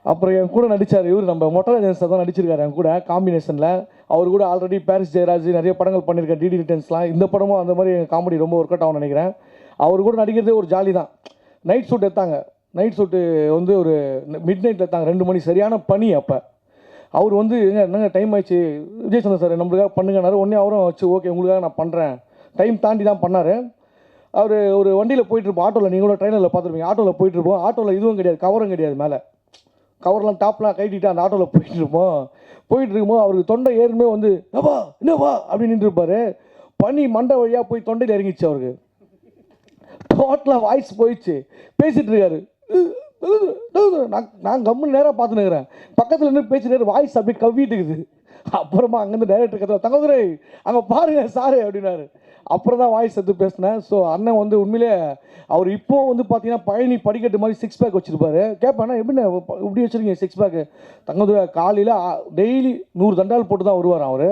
அப்புறம் என் கூட நடித்தார் இவர், நம்ம மொட்டராஜன் சார் தான் நடிச்சிருக்காரு என் கூட காம்பினேஷனில். அவர் கூட ஆல்ரெடி பாரிஸ் ஜெயராஜ் நிறைய படங்கள் பண்ணியிருக்காரு, டிடி ரிட்டர்ன்ஸ்லாம். இந்த படமும் அந்த மாதிரி காமெடி ரொம்ப ஒர்க் அவுட் ஆகும்னு நினைக்கிறேன். அவர் கூட நடிக்கிறதே ஒரு ஜாலி தான். நைட் ஷூட் எடுத்தாங்க. நைட் ஷூட்டு வந்து ஒரு மிட் நைட்டில் எடுத்தாங்க, 2 மணி, சரியான பனி. அப்போ அவர் வந்து என்னங்க டைம் ஆயிடுச்சு விஜய் சந்தர் சார் நம்மளுக்காக பண்ணுங்கன்னாரு. உடனே அவரும் வச்சு ஓகே உங்களுக்காக நான் பண்ணுறேன், டைம் தாண்டி தான் பண்ணார். அவர் ஒரு வண்டியில் போயிட்டுருப்போம், ஆட்டோவில், நீங்களும் ட்ரெயினில் பார்த்துருப்பீங்க. ஆட்டோவில் போயிட்டுருப்போம். ஆட்டோவில் இதுவும் கிடையாது, கவரும் கிடையாது, மேலே கவர்லாம் டாப்லாம் கட்டிட்டு அந்த ஆட்டோவில் போயிட்டுருப்போம். போயிட்டுருக்கும்போது அவருக்கு தொண்டை ஏறுமே வந்து என்னவா அப்படின்னு நின்றுருப்பார். பனி மண்டை வழியாக போய் தொண்டையில் இறங்கிச்சு. அவருக்கு டோட்டலாக வாய்ஸ் போயிடுச்சு. பேசிகிட்டு இருக்காரு நான் கம்முன்னு நேராக பார்த்துன்னு இருக்கிறேன். பக்கத்தில் நின்று பேச்சு நேரம் வாய்ஸ் அப்படியே கவ்விட்டு இருக்குது. அப்புறமா அங்கேருந்து டைரக்டர் கதை தங்கதுரை அங்கே பாருங்க சாரு அப்படின்னாரு. அப்புறம் தான் வாய்ஸ் எடுத்து பேசினேன். ஸோ அண்ணன் வந்து உண்மையிலே அவர் இப்போ வந்து பார்த்தீங்கன்னா பழனி படிக்கட்டு மாதிரி 6 பேக் வச்சுருப்பாரு. கேட்பேன் எப்படின்னா இப்படி வச்சுருக்கீங்க 6 பேக்கு? தங்கதுரை காலையில் டெய்லி 100 தண்டால் போட்டு தான் வருவார் அவர்.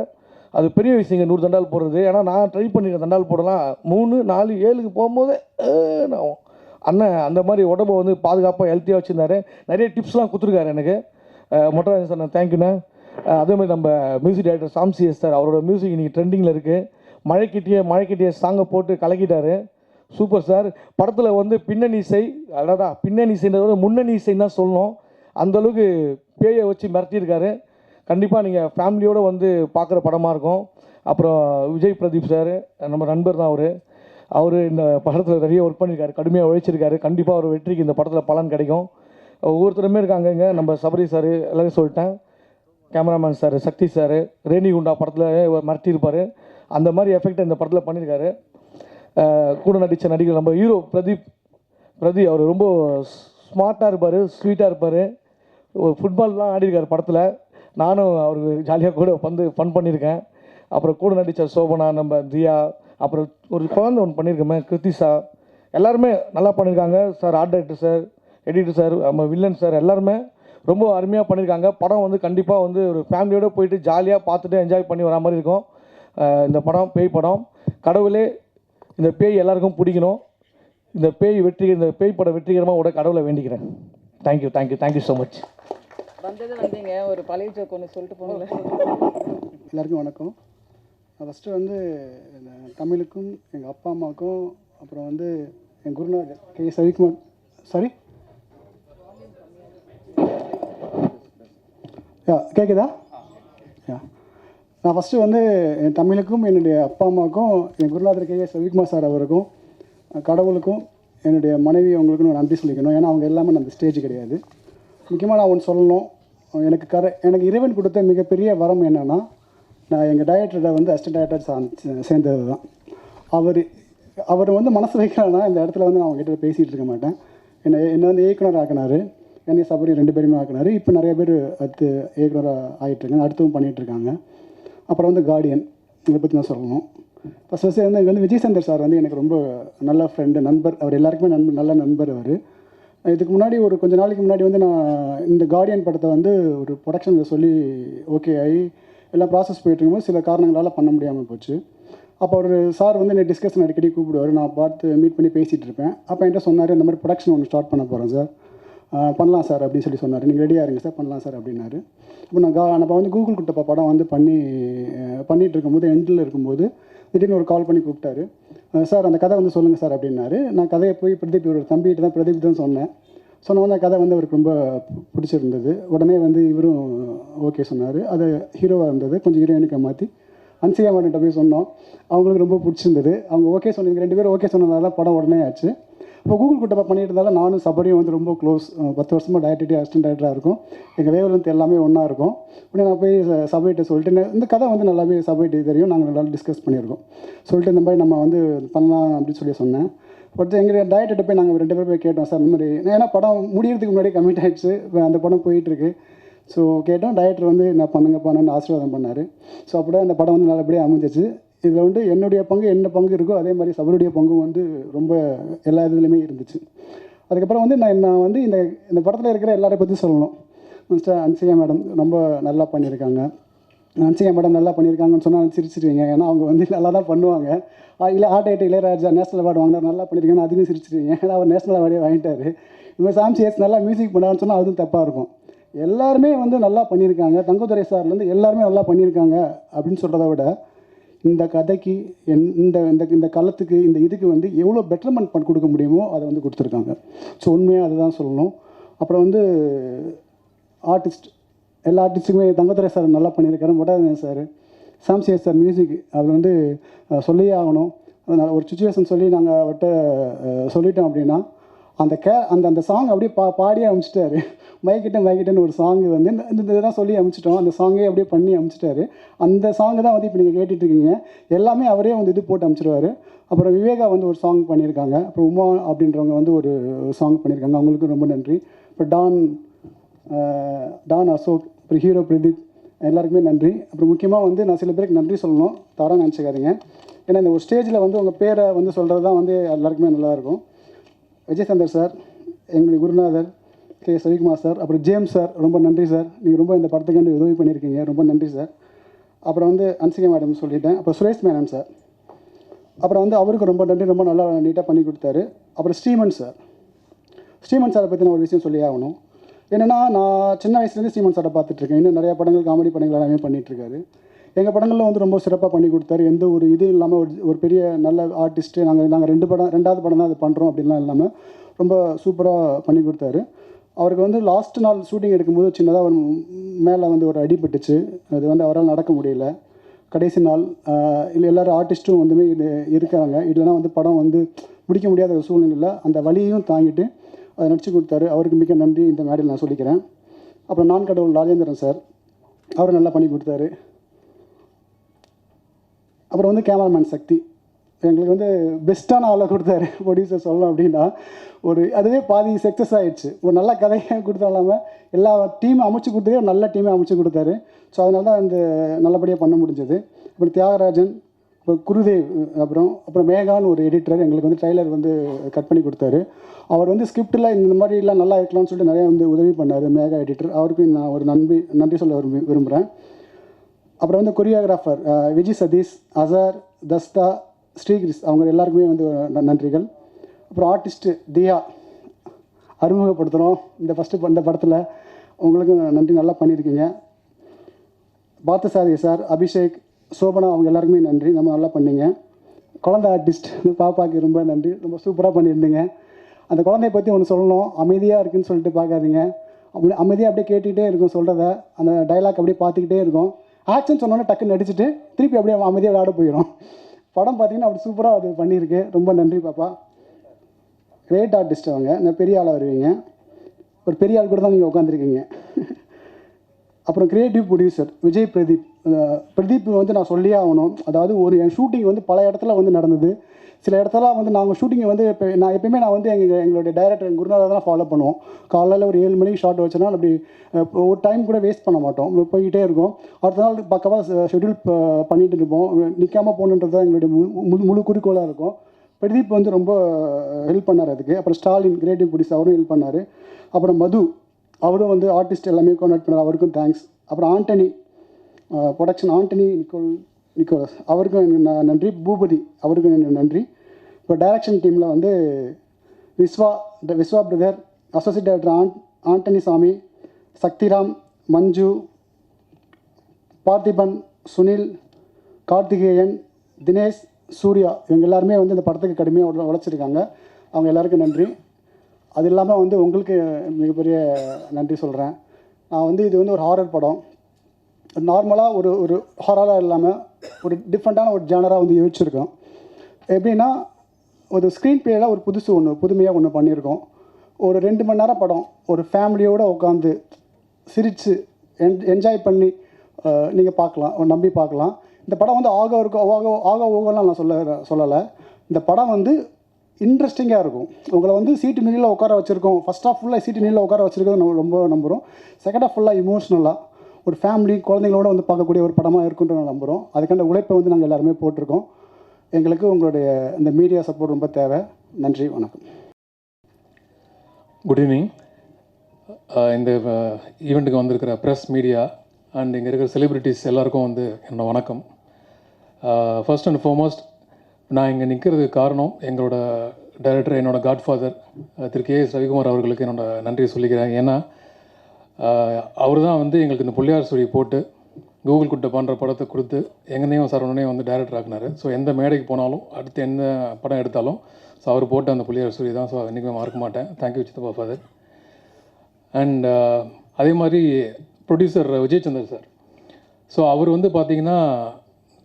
அது பெரிய விஷயங்க 100 தண்டால் போடுறது. ஏன்னா நான் ட்ரை பண்ணியிருக்கேன் தண்டால் போடலாம் 3, 4, 7க்கு போகும்போது நான் அண்ணன் அந்த மாதிரி உடம்பை வந்து பாதுகாப்பாக ஹெல்த்தியாக வச்சுருந்தாரு. நிறைய டிப்ஸ்லாம் கொடுத்துருக்காரு எனக்கு. மொட்டராஜன் சார் நான் தேங்க்யூண்ணே. அதே மாதிரி நம்ம மியூசிக் டைரக்டர் சாம்சிஎஸ் சார், அவரோட மியூசிக் இன்றைக்கி ட்ரெண்டிங்கில் இருக்குது. மழைக்கிட்டே சாங்கை போட்டு கலக்கிட்டாரு. Super sir. படத்தில் வந்து பின்னணி இசை அடடா, பின்னணி இசைன்றத விட முன்னணி இசைன்னு தான் சொல்லணும். அந்தளவுக்கு பேயை வச்சு மிரட்டியிருக்காரு. கண்டிப்பாக நீங்கள் ஃபேமிலியோடு வந்து பார்க்குற படமாக இருக்கும். அப்புறம் விஜய் பிரதீப் சார் நம்ம நண்பர் தான் அவர் இந்த படத்தில் நிறைய ஒர்க் பண்ணியிருக்காரு, கடுமையாக உழைச்சிருக்காரு. கண்டிப்பாக அவர் வெற்றிக்கு இந்த படத்தில் பலன் கிடைக்கும். ஒவ்வொருத்தருமே இருக்காங்க இங்கே. நம்ம சபரி சார் எல்லாரும் சொல்லிட்டேன். கேமராமேன் சார், சக்தி சார், ரேணிகுண்டா படத்தில் மிரட்டியிருப்பார். அந்த மாதிரி எஃபெக்ட் இந்த படத்தில் பண்ணியிருக்காரு. கூட நடித்த நடிகர் நம்ம ஹீரோ பிரதீப் அவர் ரொம்ப ஸ்மார்ட்டாக இருப்பார், ஸ்வீட்டாக இருப்பார். ஒரு ஃபுட்பால்லாம் ஆடிருக்கார் படத்தில். நானும் அவருக்கு ஜாலியாக கூட ஃபன் பண்ணியிருக்கேன். அப்புறம் கூட நடித்த சோபனா, நம்ம தியா, அப்புறம் ஒரு குழந்தை ஒன்று பண்ணியிருக்கோமே கிருத்திசா, எல்லாருமே நல்லா பண்ணியிருக்காங்க sir. Art director sir, editor sir, நம்ம வில்லன் சார் எல்லாருமே ரொம்ப அருமையாக பண்ணியிருக்காங்க. படம் வந்து கண்டிப்பாக வந்து ஒரு ஃபேமிலியோடு போயிட்டு ஜாலியாக பார்த்துட்டு என்ஜாய் பண்ணி வரா மாதிரி இருக்கும். இந்த படம் பேய் படம். கடவுளே இந்த பேய் எல்லாருக்கும் பிடிக்கணும். இந்த பேய் படம் வெற்றிகரமாக விட கடவுளை வேண்டிக்கிறேன். Thank you so much. வந்தீங்க ஒரு பழைய ஜோக் ஒன்று சொல்லிட்டு போங்களேன். எல்லாருக்கும் வணக்கம். நான் ஃபஸ்ட்டு வந்து தமிழுக்கும் எங்கள் அப்பா அம்மாவுக்கும் அப்புறம் வந்து என் குருநாதர் கே ரவிக்குமார் சாரி கேட்குதா? நான் ஃபஸ்ட்டு வந்து என் தமிழுக்கும் என்னுடைய அப்பா அம்மாவுக்கும் என் குருநாதர் கே ரவிக்குமார் சார் அவருக்கும் கடவுளுக்கும் என்னுடைய மனைவி அவங்களுக்கும் நான் நன்றி சொல்லிக்கணும். ஏன்னா அவங்க எல்லாமே அந்த ஸ்டேஜ் கிடையாது. முக்கியமாக நான் ஒன்று சொல்லணும். எனக்கு இறைவன் கொடுத்த மிகப்பெரிய வரம் என்னென்னா, நான் எங்கள் டைரக்டரை வந்து அசிஸ்டன்ட் டைரக்டர் சேர்ந்தது தான். அவர் வந்து மனசு வைக்கலன்னா இந்த இடத்துல வந்து நான் அவங்ககிட்ட பேசிகிட்டு இருக்க மாட்டேன். என்னை வந்து இயக்குனர் ஆக்கினார். என்னை சபரி 2 பேருமே ஆக்கினார். இப்போ நிறைய பேர் அடுத்து இயக்குனராக ஆகிட்டுருக்காங்க, அடுத்தவும் பண்ணிகிட்ருக்காங்க. அப்புறம் வந்து கார்டியன், இதை பற்றி நான் சொல்லணும். ஃபஸ்ட்டு வந்து விஜய் சந்தர் சார் வந்து எனக்கு ரொம்ப நல்ல ஃப்ரெண்டு, நண்பர். அவர் எல்லாருக்குமே நல்ல நண்பர் அவர். இதுக்கு முன்னாடி ஒரு கொஞ்ச நாளைக்கு முன்னாடி வந்து நான் இந்த கார்டியன் படத்தை வந்து ஒரு ப்ரொடக்ஷனில் சொல்லி ஓகே ஆகி எல்லாம் ப்ராசஸ் போயிட்டுருக்கும்போது சில காரணங்களால் பண்ண முடியாமல் போச்சு. அப்போ ஒரு சார் வந்து என்னை டிஸ்கஷன் அடிக்கடி கூப்பிடுவார். நான் பார்த்து மீட் பண்ணி பேசிகிட்டு இருப்பேன். அப்போ என்கிட்ட சொன்னார், இந்த மாதிரி ப்ரொடக்ஷன் ஒன்று ஸ்டார்ட் பண்ண போகிறேன் சார், பண்ணலாம் சார் அப்படின்னு சொல்லி சொன்னார். நீங்கள் ரெடியாக இருங்க சார், பண்ணலாம் சார் அப்படின்னாரு. இப்போ நான் வந்து கூகுள் குட்டப்பா படம் வந்து பண்ணிகிட்டு இருக்கும்போது எண்டில் இருக்கும்போது திடீர்னு ஒரு கால் பண்ணி கூப்பிட்டாரு. சார் அந்த கதை வந்து சொல்லுங்கள் சார் அப்படின்னாரு. நான் கதையை போய் பிரதீப் தான் சொன்னேன். சொன்னோன்னா கதை வந்து அவருக்கு ரொம்ப பிடிச்சிருந்தது. உடனே வந்து இவரும் ஓகே சொன்னார். அது ஹீரோவாக இருந்தது. கொஞ்சம் ஹீரோயினுக்கு மாற்றி அன்சியா மேடம்கிட்ட போய் சொன்னோம். அவங்களுக்கு ரொம்ப பிடிச்சிருந்தது. அவங்க ஓகே சொன்னீங்க, 2 பேரும் ஓகே சொன்னதால படம் உடனே ஆச்சு. இப்போ கூகுள் குட்டப்பா பண்ணிட்டு இருந்தாலும் நானும் சபரியும் வந்து ரொம்ப க்ளோஸ். 10 வருஷமாக டைரக்டர் அசிஸ்டன்ட் டைரக்டராக இருக்கும். எங்கள் வேவலந்து எல்லாமே ஒன்றா இருக்கும். உடனே நான் போய் சபரிகிட்ட சொல்லிட்டு இந்த கதை வந்து நல்லாவே சபரிட்டு தெரியும், நாங்கள் நல்லா டிஸ்கஸ் பண்ணியிருக்கோம். சொல்லிட்டு இந்த மாதிரி நம்ம வந்து பண்ணலாம் அப்படின்னு சொல்லி சொன்னேன். பட் எங்கள் டைரக்டர்கிட்ட போய் நாங்கள் 2 பேர் போய் கேட்டோம் சார் இந்த மாதிரி. ஏன்னா படம் முடியறதுக்கு முன்னாடி கமிட் ஆகிடுச்சு, அந்த படம் போயிட்டுருக்கு. ஸோ கேட்டோம். டைரக்டர் வந்து நான் பண்ணுங்கன்னு ஆசீர்வாதம் பண்ணார். ஸோ அப்படியே அந்த படம் வந்து நல்லபடியாக அமைஞ்சிச்சு. இதில் வந்து என்னுடைய பங்கு என்ன பங்கு இருக்கோ அதே மாதிரி சபருடைய பங்கும் வந்து ரொம்ப எல்லா இதுலேயுமே இருந்துச்சு. அதுக்கப்புறம் வந்து நான் வந்து இந்த படத்தில் இருக்கிற எல்லாரை பற்றி சொல்லணும். மிஸ்டர் அன்சியா மேடம் ரொம்ப நல்லா பண்ணியிருக்காங்க. அன்சியா மேடம் நல்லா பண்ணியிருக்காங்கன்னு சொன்னால் சிரிச்சிருவீங்க. ஏன்னா அவங்க வந்து நல்லா தான் பண்ணுவாங்க. இல்லை ஆர்ட் இளையராஜா நேஷனல் அவார்டு வாங்கினார், நல்லா பண்ணியிருக்காங்க, அதுக்கும் சிரிச்சிருவீங்க. ஏன்னா அவர் நேஷனல் அவார்டே வாங்கிட்டார். இந்த மாதிரி சாம்சிஎஸ் நல்லா மியூசிக் பண்ணான்னு சொன்னால் அதுவும் தப்பாக இருக்கும். எல்லாருமே வந்து நல்லா பண்ணியிருக்காங்க. தங்கதுரை சார்லேருந்து எல்லாருமே நல்லா பண்ணியிருக்காங்க அப்படின்னு சொல்கிறத விட இந்த கதைக்கு இந்த களத்துக்கு இந்த இதுக்கு வந்து எவ்வளோ பெட்டர்மெண்ட் கொடுக்க முடியுமோ அதை வந்து கொடுத்துருக்காங்க. ஸோ உண்மையாக அதுதான் சொல்லணும். அப்புறம் வந்து ஆர்டிஸ்ட் எல்லா ஆர்டிஸ்ட்டுக்குமே தங்கதுரை சார் நல்லா பண்ணியிருக்காரு. மொட்டாதன் சார், சாம்சிஎஸ் சார் மியூசிக் அது வந்து சொல்லியே ஆகணும். அதனால் ஒரு சுச்சுவேஷன் சொல்லி நாங்கள் அவர்கிட்ட சொல்லிட்டோம் அப்படின்னா அந்த சாங் அப்படியே பாடியே அனுப்பிச்சிட்டாரு. மைக்கிட்டேன்னு ஒரு சாங் வந்து இந்த இதெல்லாம் சொல்லி அனுப்பிச்சிட்டோம். அந்த சாங்கே அப்படியே பண்ணி அனுப்பிச்சிட்டாரு. அந்த சாங்கு தான் வந்து இப்போ நீங்கள் கேட்டுட்ருக்கீங்க. எல்லாமே அவரே வந்து இது போட்டு அனுப்பிச்சிடுவார். அப்புறம் விவேகா வந்து ஒரு சாங் பண்ணியிருக்காங்க. அப்புறம் உமா அப்படின்றவங்க வந்து ஒரு சாங் பண்ணியிருக்காங்க. அவங்களுக்கும் ரொம்ப நன்றி. இப்போ டான் அசோக், அப்புறம் ஹீரோ பிரதீப், எல்லாருக்குமே நன்றி. அப்புறம் முக்கியமாக வந்து நான் சில பேருக்கு நன்றி சொல்லணும், தவறாக நினச்சிக்காதீங்க. ஏன்னா இந்த ஒரு ஸ்டேஜில் வந்து உங்கள் பேரை வந்து சொல்கிறது தான் வந்து எல்லாருக்குமே நல்லாயிருக்கும். விஜய் சந்தர் சார், எங்களுடைய குருநாதர் கே ரவிக்குமார் சார், அப்புறம் ஜேம்ஸ் சார், ரொம்ப நன்றி சார். நீங்கள் ரொம்ப இந்த படத்துக்காண்டி உதவி பண்ணியிருக்கீங்க, ரொம்ப நன்றி சார். அப்புறம் வந்து அன்சிகா மேடம் சொல்லிட்டேன். அப்புறம் சுரேஷ் மேனன் சார், அப்புறம் வந்து அவருக்கு ரொம்ப நன்றி, ரொம்ப நல்லா நீட்டாக பண்ணி கொடுத்தாரு. அப்புறம் ஸ்ரீமன் சாரை பற்றி நான் ஒரு விஷயம் சொல்லி ஆகணும். என்னென்னா, நான் சின்ன வயசுலேருந்து ஸ்ரீமன் சாரை பார்த்துட்ருக்கேன். இன்னும் நிறையா படங்கள், காமெடி படங்கள் எல்லாமே பண்ணிகிட்ருக்காரு. எங்கள் படங்களில் வந்து ரொம்ப சிறப்பாக பண்ணி கொடுத்தாரு. எந்த ஒரு இது இல்லாமல் ஒரு பெரிய நல்ல ஆர்டிஸ்ட்டு, நாங்கள் ரெண்டாவது படம் தான் அது பண்ணுறோம் அப்படின்லாம் இல்லாமல் ரொம்ப சூப்பராக பண்ணி கொடுத்தாரு. அவருக்கு வந்து லாஸ்ட் நாள் ஷூட்டிங் எடுக்கும்போது சின்னதாக ஒரு மேலே வந்து ஒரு அடிபட்டுச்சு. அது வந்து அவரால் நடக்க முடியல. கடைசி நாள் இல்லை எல்லோரும் ஆர்டிஸ்ட்டும் வந்து இது இருக்காங்க. இல்லைனா வந்து படம் வந்து முடிக்க முடியாத ஒரு சூழ்நிலையில் அந்த வலியையும் தாங்கிட்டு அதை நடிச்சு கொடுத்தாரு. அவருக்கு மிக நன்றி இந்த மேடையில் நான் சொல்லிக்கிறேன். அப்புறம் நான் கடவுள் ராஜேந்திரன் சார், அவர் நல்லா பண்ணி கொடுத்தாரு. அப்புறம் வந்து கேமராமேன் சக்தி எங்களுக்கு வந்து பெஸ்ட்டான ஆளை கொடுத்தாரு. ப்ரொடியூசர் சொல்லலாம் அப்படின்னா அதுவே பாதி சக்ஸஸ் ஆகிடுச்சு. ஒரு நல்ல கதையை கொடுத்தா இல்லாமல் எல்லா டீமை அமைச்சு கொடுத்ததே ஒரு நல்ல டீமை அமைச்சு கொடுத்தாரு. ஸோ அதனால தான் அந்த நல்லபடியாக பண்ண முடிஞ்சது. அப்புறம் தியாகராஜன், அப்புறம் குருதேவ், அப்புறம் மேகான்னு ஒரு எடிட்டர் எங்களுக்கு வந்து ட்ரைலர் வந்து கட் பண்ணி கொடுத்தாரு. அவர் வந்து ஸ்கிரிப்டில் இந்த மாதிரிலாம் நல்லா இருக்கலாம்னு சொல்லிட்டு நிறையா வந்து உதவி பண்ணார் மேகா எடிட்டர். அவருக்கும் நான் ஒரு நன்றி சொல்ல விரும்புகிறேன். அப்புறம் வந்து கொரியோகிராஃபர் விஜய் சதீஷ், அசார், தஸ்தா, ஸ்ரீகிரிஸ், அவங்க எல்லாருக்குமே வந்து நன்றிகள். அப்புறம் ஆர்டிஸ்ட்டு தியா அறிமுகப்படுத்துகிறோம் இந்த படத்தில், உங்களுக்கும் நன்றி, நல்லா பண்ணியிருக்கீங்க. பார்த்தசாரி சார், அபிஷேக், சோபனா, அவங்க எல்லாருக்குமே நன்றி, நம்ம நல்லா பண்ணீங்க. குழந்தை ஆர்டிஸ்ட் பாப்பாவுக்கு ரொம்ப நன்றி, ரொம்ப சூப்பராக பண்ணியிருந்தீங்க. அந்த குழந்தைய பற்றி ஒன்று சொல்லணும், அமைதியாக இருக்குதுன்னு சொல்லிட்டு பார்க்காதீங்க. அமைதியாக அப்படியே கேட்டுக்கிட்டே இருக்கும் சொல்கிறத, அந்த டைலாக் அப்படியே பார்த்துக்கிட்டே இருக்கும். ஆக்ஷன் சொன்னோன்னே டக்குன்னு நடிச்சுட்டு திருப்பி அப்படியே அமைதியாக விளையாட போயிடும். படம் பார்த்தீங்கன்னா அப்படி சூப்பராக அது பண்ணியிருக்கு. ரொம்ப நன்றி பாப்பா. கிரேட் ஆர்டிஸ்ட் அவங்க, நான் பெரிய ஆளாக வருவீங்க. ஒரு பெரிய ஆள் கூட தான் நீங்கள் உட்காந்துருக்கீங்க. அப்புறம் கிரியேட்டிவ் ப்ரொடியூசர் விஜய் பிரதீப் வந்து நான் சொல்லியே ஆகணும். அதாவது என் ஷூட்டிங் வந்து பல இடத்துல வந்து நடந்தது. சில இடத்துல வந்து நாங்கள் ஷூட்டிங்கை வந்து நான் எப்பயுமே வந்து எங்களுடைய டைரக்டர் குருநாதர் தான் ஃபாலோ பண்ணுவோம். காலையில் ஒரு 7 மணிக்கு ஷார்ட் வச்சனால அப்படி ஒரு டைம் கூட வேஸ்ட் பண்ண மாட்டோம், போய்கிட்டே இருக்கும். அடுத்த நாள் பக்கவாக ஷெட்யூல் பண்ணிகிட்டு இருப்போம். நிற்காமல் போகணுன்றது தான் எங்களுடைய முழு குறிக்கோளாக இருக்கும். பிரதீப் வந்து ரொம்ப ஹெல்ப் பண்ணார் அதுக்கு. அப்புறம் ஸ்டாலின் கிரியேட்டிவ் ப்ரொடியூசர், அவரும் ஹெல்ப் பண்ணார். அப்புறம் மது, அவரும் வந்து ஆர்டிஸ்ட் எல்லாமே கோஆர்டினேட் பண்ணார், அவருக்கும் தேங்க்ஸ். அப்புறம் ஆண்டனி ப்ரொடக்ஷன், ஆண்டனி நிக்கோலஸ், அவருக்கும் நன்றி. பூபதி, அவருக்கும் நன்றி. இப்போ டைரக்ஷன் டீமில் வந்து Viswa brother, associate director Antony Sami, Sakthiram, மஞ்சு, பார்த்திபன், சுனில், கார்த்திகேயன், தினேஷ், சூர்யா, இவங்க எல்லாருமே வந்து இந்த படத்துக்கு கடுமையாக உழைச்சிருக்காங்க. அவங்க எல்லாருக்கும் நன்றி. அது இல்லாமல் வந்து உங்களுக்கு மிகப்பெரிய நன்றி சொல்கிறேன். நான் வந்து இது வந்து ஒரு ஹாரர் படம். நார்மலாக ஒரு ஹாரராக இல்லாமல் ஒரு டிஃப்ரெண்ட்டான ஒரு ஜானராக வந்து யோசிச்சிருக்கோம். எப்படின்னா, ஒரு ஸ்க்ரீன் பிளேயில் ஒரு புதுமையாக ஒன்று பண்ணியிருக்கோம். ஒரு 2 மணி நேரம் படம், ஒரு ஃபேமிலியோடு உட்காந்து சிரித்து என்ஜாய் பண்ணி நீங்கள் பார்க்கலாம், நம்பி பார்க்கலாம். இந்த படம் வந்து ஓகோலாம் நான் சொல்லலை. இந்த படம் வந்து இன்ட்ரெஸ்டிங்காக இருக்கும். உங்களை வந்து சீட்டு நீளில் உட்கார வச்சுருக்கோம். ஃபஸ்ட் ஆஃப் ஃபுல்லாக சீட்டு நீளில் உட்கார வச்சுருக்கிறது நம்ம ரொம்ப நம்புகிறோம். செகண்ட் ஆஃப் ஃபுல்லாக இமோஷ்னலாக ஒரு ஃபேமிலி குழந்தைங்களோட வந்து பார்க்கக்கூடிய ஒரு படமாக இருக்குன்ற நான் நம்புகிறோம். அதுக்கான உழைப்பை வந்து நாங்கள் எல்லாருமே போட்டிருக்கோம். எங்களுக்கு உங்களுடைய இந்த மீடியா சப்போர்ட் ரொம்ப தேவை. நன்றி, வணக்கம். Good evening. இந்த ஈவெண்ட்டுக்கு வந்திருக்கிற ப்ரெஸ், மீடியா அண்ட் இங்கே இருக்கிற செலிப்ரிட்டிஸ் எல்லாருக்கும் வந்து என்னோடய வணக்கம். ஃபர்ஸ்ட் அண்ட் ஃபார்மோஸ்ட், நான் இங்கே நிற்கிறதுக்கு காரணம் எங்களோட டைரக்டர், என்னோடய காட்ஃபாதர் திரு KS ரவிக்குமார் அவர்களுக்கு என்னோடய நன்றியை சொல்லிக்கிறேன். ஏன்னா அவர் தான் வந்து எங்களுக்கு இந்த புள்ளியார் ஸ்டோரி போட்டு கூகுள் குட்டை பண்ணுற படத்தை கொடுத்து எங்கேயும் சரவணனையும் வந்து டைரக்டர் ஆக்குனார். ஸோ எந்த மேடைக்கு போனாலும், அடுத்து எந்த படம் எடுத்தாலும் ஸோ அவர் போட்ட அந்த புள்ளியார் ஸ்டோரி தான். ஸோ என்றைக்குமே மறக்க மாட்டேன். தேங்க்யூ சித்தப்பா ஃபாதர். அண்ட் அதே மாதிரி producer Vijay Chandar sir. So அவர் வந்து பார்த்திங்கன்னா,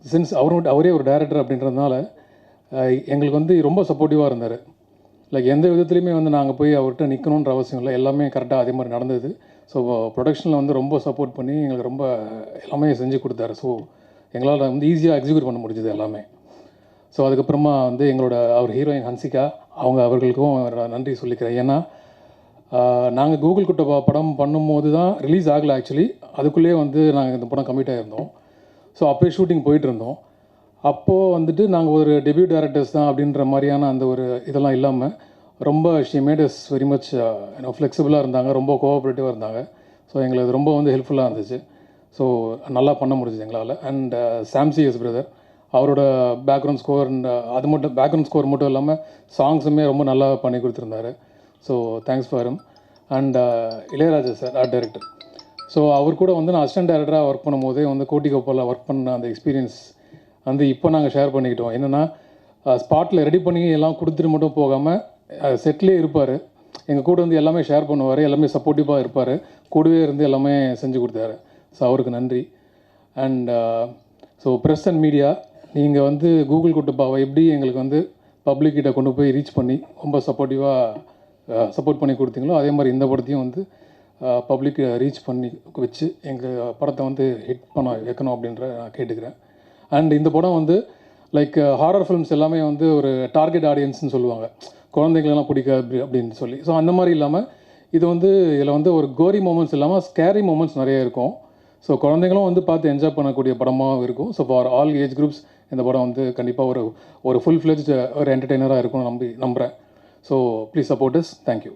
சின்ஸ் அவரே ஒரு டைரக்டர் அப்படின்றதுனால எங்களுக்கு வந்து ரொம்ப சப்போர்ட்டிவாக இருந்தார். லைக் எந்த விதத்துலையுமே வந்து நாங்கள் போய் அவர்கிட்ட நிற்கணுன்ற அவசியம் இல்லை, எல்லாமே கரெக்டாக அதே மாதிரி நடந்தது. ஸோ ப்ரொடக்ஷனில் வந்து ரொம்ப சப்போர்ட் பண்ணி எங்களுக்கு ரொம்ப எல்லாமே செஞ்சு கொடுத்தாரு. ஸோ எங்களால் வந்து ஈஸியாக எக்ஸிக்யூட் பண்ண முடிஞ்சது எல்லாமே. ஸோ அதுக்கப்புறமா வந்து எங்களோட அவர் ஹீரோயின் ஹன்சிகா அவர்களுக்கும் நன்றி சொல்லிக்கிறேன். ஏன்னா நாங்கள் கூகுள் குட்டப்பா படம் பண்ணும்போது தான் ரிலீஸ் ஆகலை ஆக்சுவலி, அதுக்குள்ளேயே வந்து நாங்கள் இந்த படம் கமிட் ஆகிருந்தோம். ஸோ அப்போயே ஷூட்டிங் போயிட்டுருந்தோம். அப்போது வந்துட்டு நாங்கள் ஒரு டெபியூ டேரக்டர்ஸ் தான் அப்படின்ற மாதிரியான அந்த ஒரு இதெல்லாம் இல்லாமல் ரொம்ப she made is very much ஃப்ளெக்சிபிளாக இருந்தாங்க, ரொம்ப கோஆப்ரேட்டிவாக இருந்தாங்க. ஸோ எங்களுக்கு அது ரொம்ப வந்து ஹெல்ப்ஃபுல்லாக இருந்துச்சு. ஸோ நல்லா பண்ண முடிஞ்சுது எங்களால். அண்ட் சாம்சிஎஸ் பிரதர் அவரோட பேக்ரவுண்ட் ஸ்கோர் அது மட்டும் பேக்ரவுண்ட் ஸ்கோர் மட்டும் இல்லாமல் சாங்ஸுமே ரொம்ப நல்லா பண்ணி கொடுத்துருந்தாரு. So thanks for him. And Ilaiyaraaja sir art director. So அவர் கூட வந்து நான் அசிஸ்டன்ட் டைரக்டராக ஒர்க் பண்ணும்போதே வந்து கோட்டிகோப்பாவில் ஒர்க் பண்ண அந்த எக்ஸ்பீரியன்ஸ் வந்து இப்போ நாங்கள் ஷேர் பண்ணிக்கிட்டோம். என்னென்னா ஸ்பாட்டில் ரெடி பண்ணி எல்லாம் கொடுத்துட்டு மட்டும் போகாமல் செட்லேயே இருப்பார், எங்கள் கூட வந்து எல்லாமே ஷேர் பண்ணுவார், எல்லாமே சப்போர்ட்டிவாக இருப்பார், கூடவே இருந்து எல்லாமே செஞ்சு கொடுத்தாரு. ஸோ அவருக்கு நன்றி. And so press and media, நீங்கள் வந்து கூகுள் குட்டப்பாவை எப்படி எங்களுக்கு வந்து பப்ளிக்கிட்ட கொண்டு போய் ரீச் பண்ணி ரொம்ப சப்போர்ட் பண்ணி கொடுத்தீங்களோ அதே மாதிரி இந்த படத்தையும் வந்து பப்ளிக் ரீச் பண்ணி வச்சு எங்கள் படத்தை வந்து ஹிட் பண்ண வைக்கணும் அப்படின்ற நான் கேட்டுக்கிறேன். அண்ட் இந்த படம் வந்து லைக் ஹாரர் ஃபிலிம்ஸ் எல்லாமே வந்து ஒரு டார்கெட் ஆடியன்ஸ்னு சொல்லுவாங்க, குழந்தைங்களெல்லாம் பிடிக்காது அப்படின்னு சொல்லி. ஸோ அந்த மாதிரி இல்லாமல் இது வந்து இதில் வந்து ஒரு கோரி மூமெண்ட்ஸ் இல்லாமல் ஸ்கேரி மூமெண்ட்ஸ் நிறைய இருக்கும். ஸோ குழந்தைங்களும் வந்து பார்த்து என்ஜாய் பண்ணக்கூடிய படமாகவும் இருக்கும். So for all age groups இந்த படம் வந்து கண்டிப்பாக ஒரு ஃபுல் ஃப்ளெஜ்ட் ஒரு என்டர்டெய்னராக இருக்கும்னு நம்புகிறேன். So please support us. Thank you.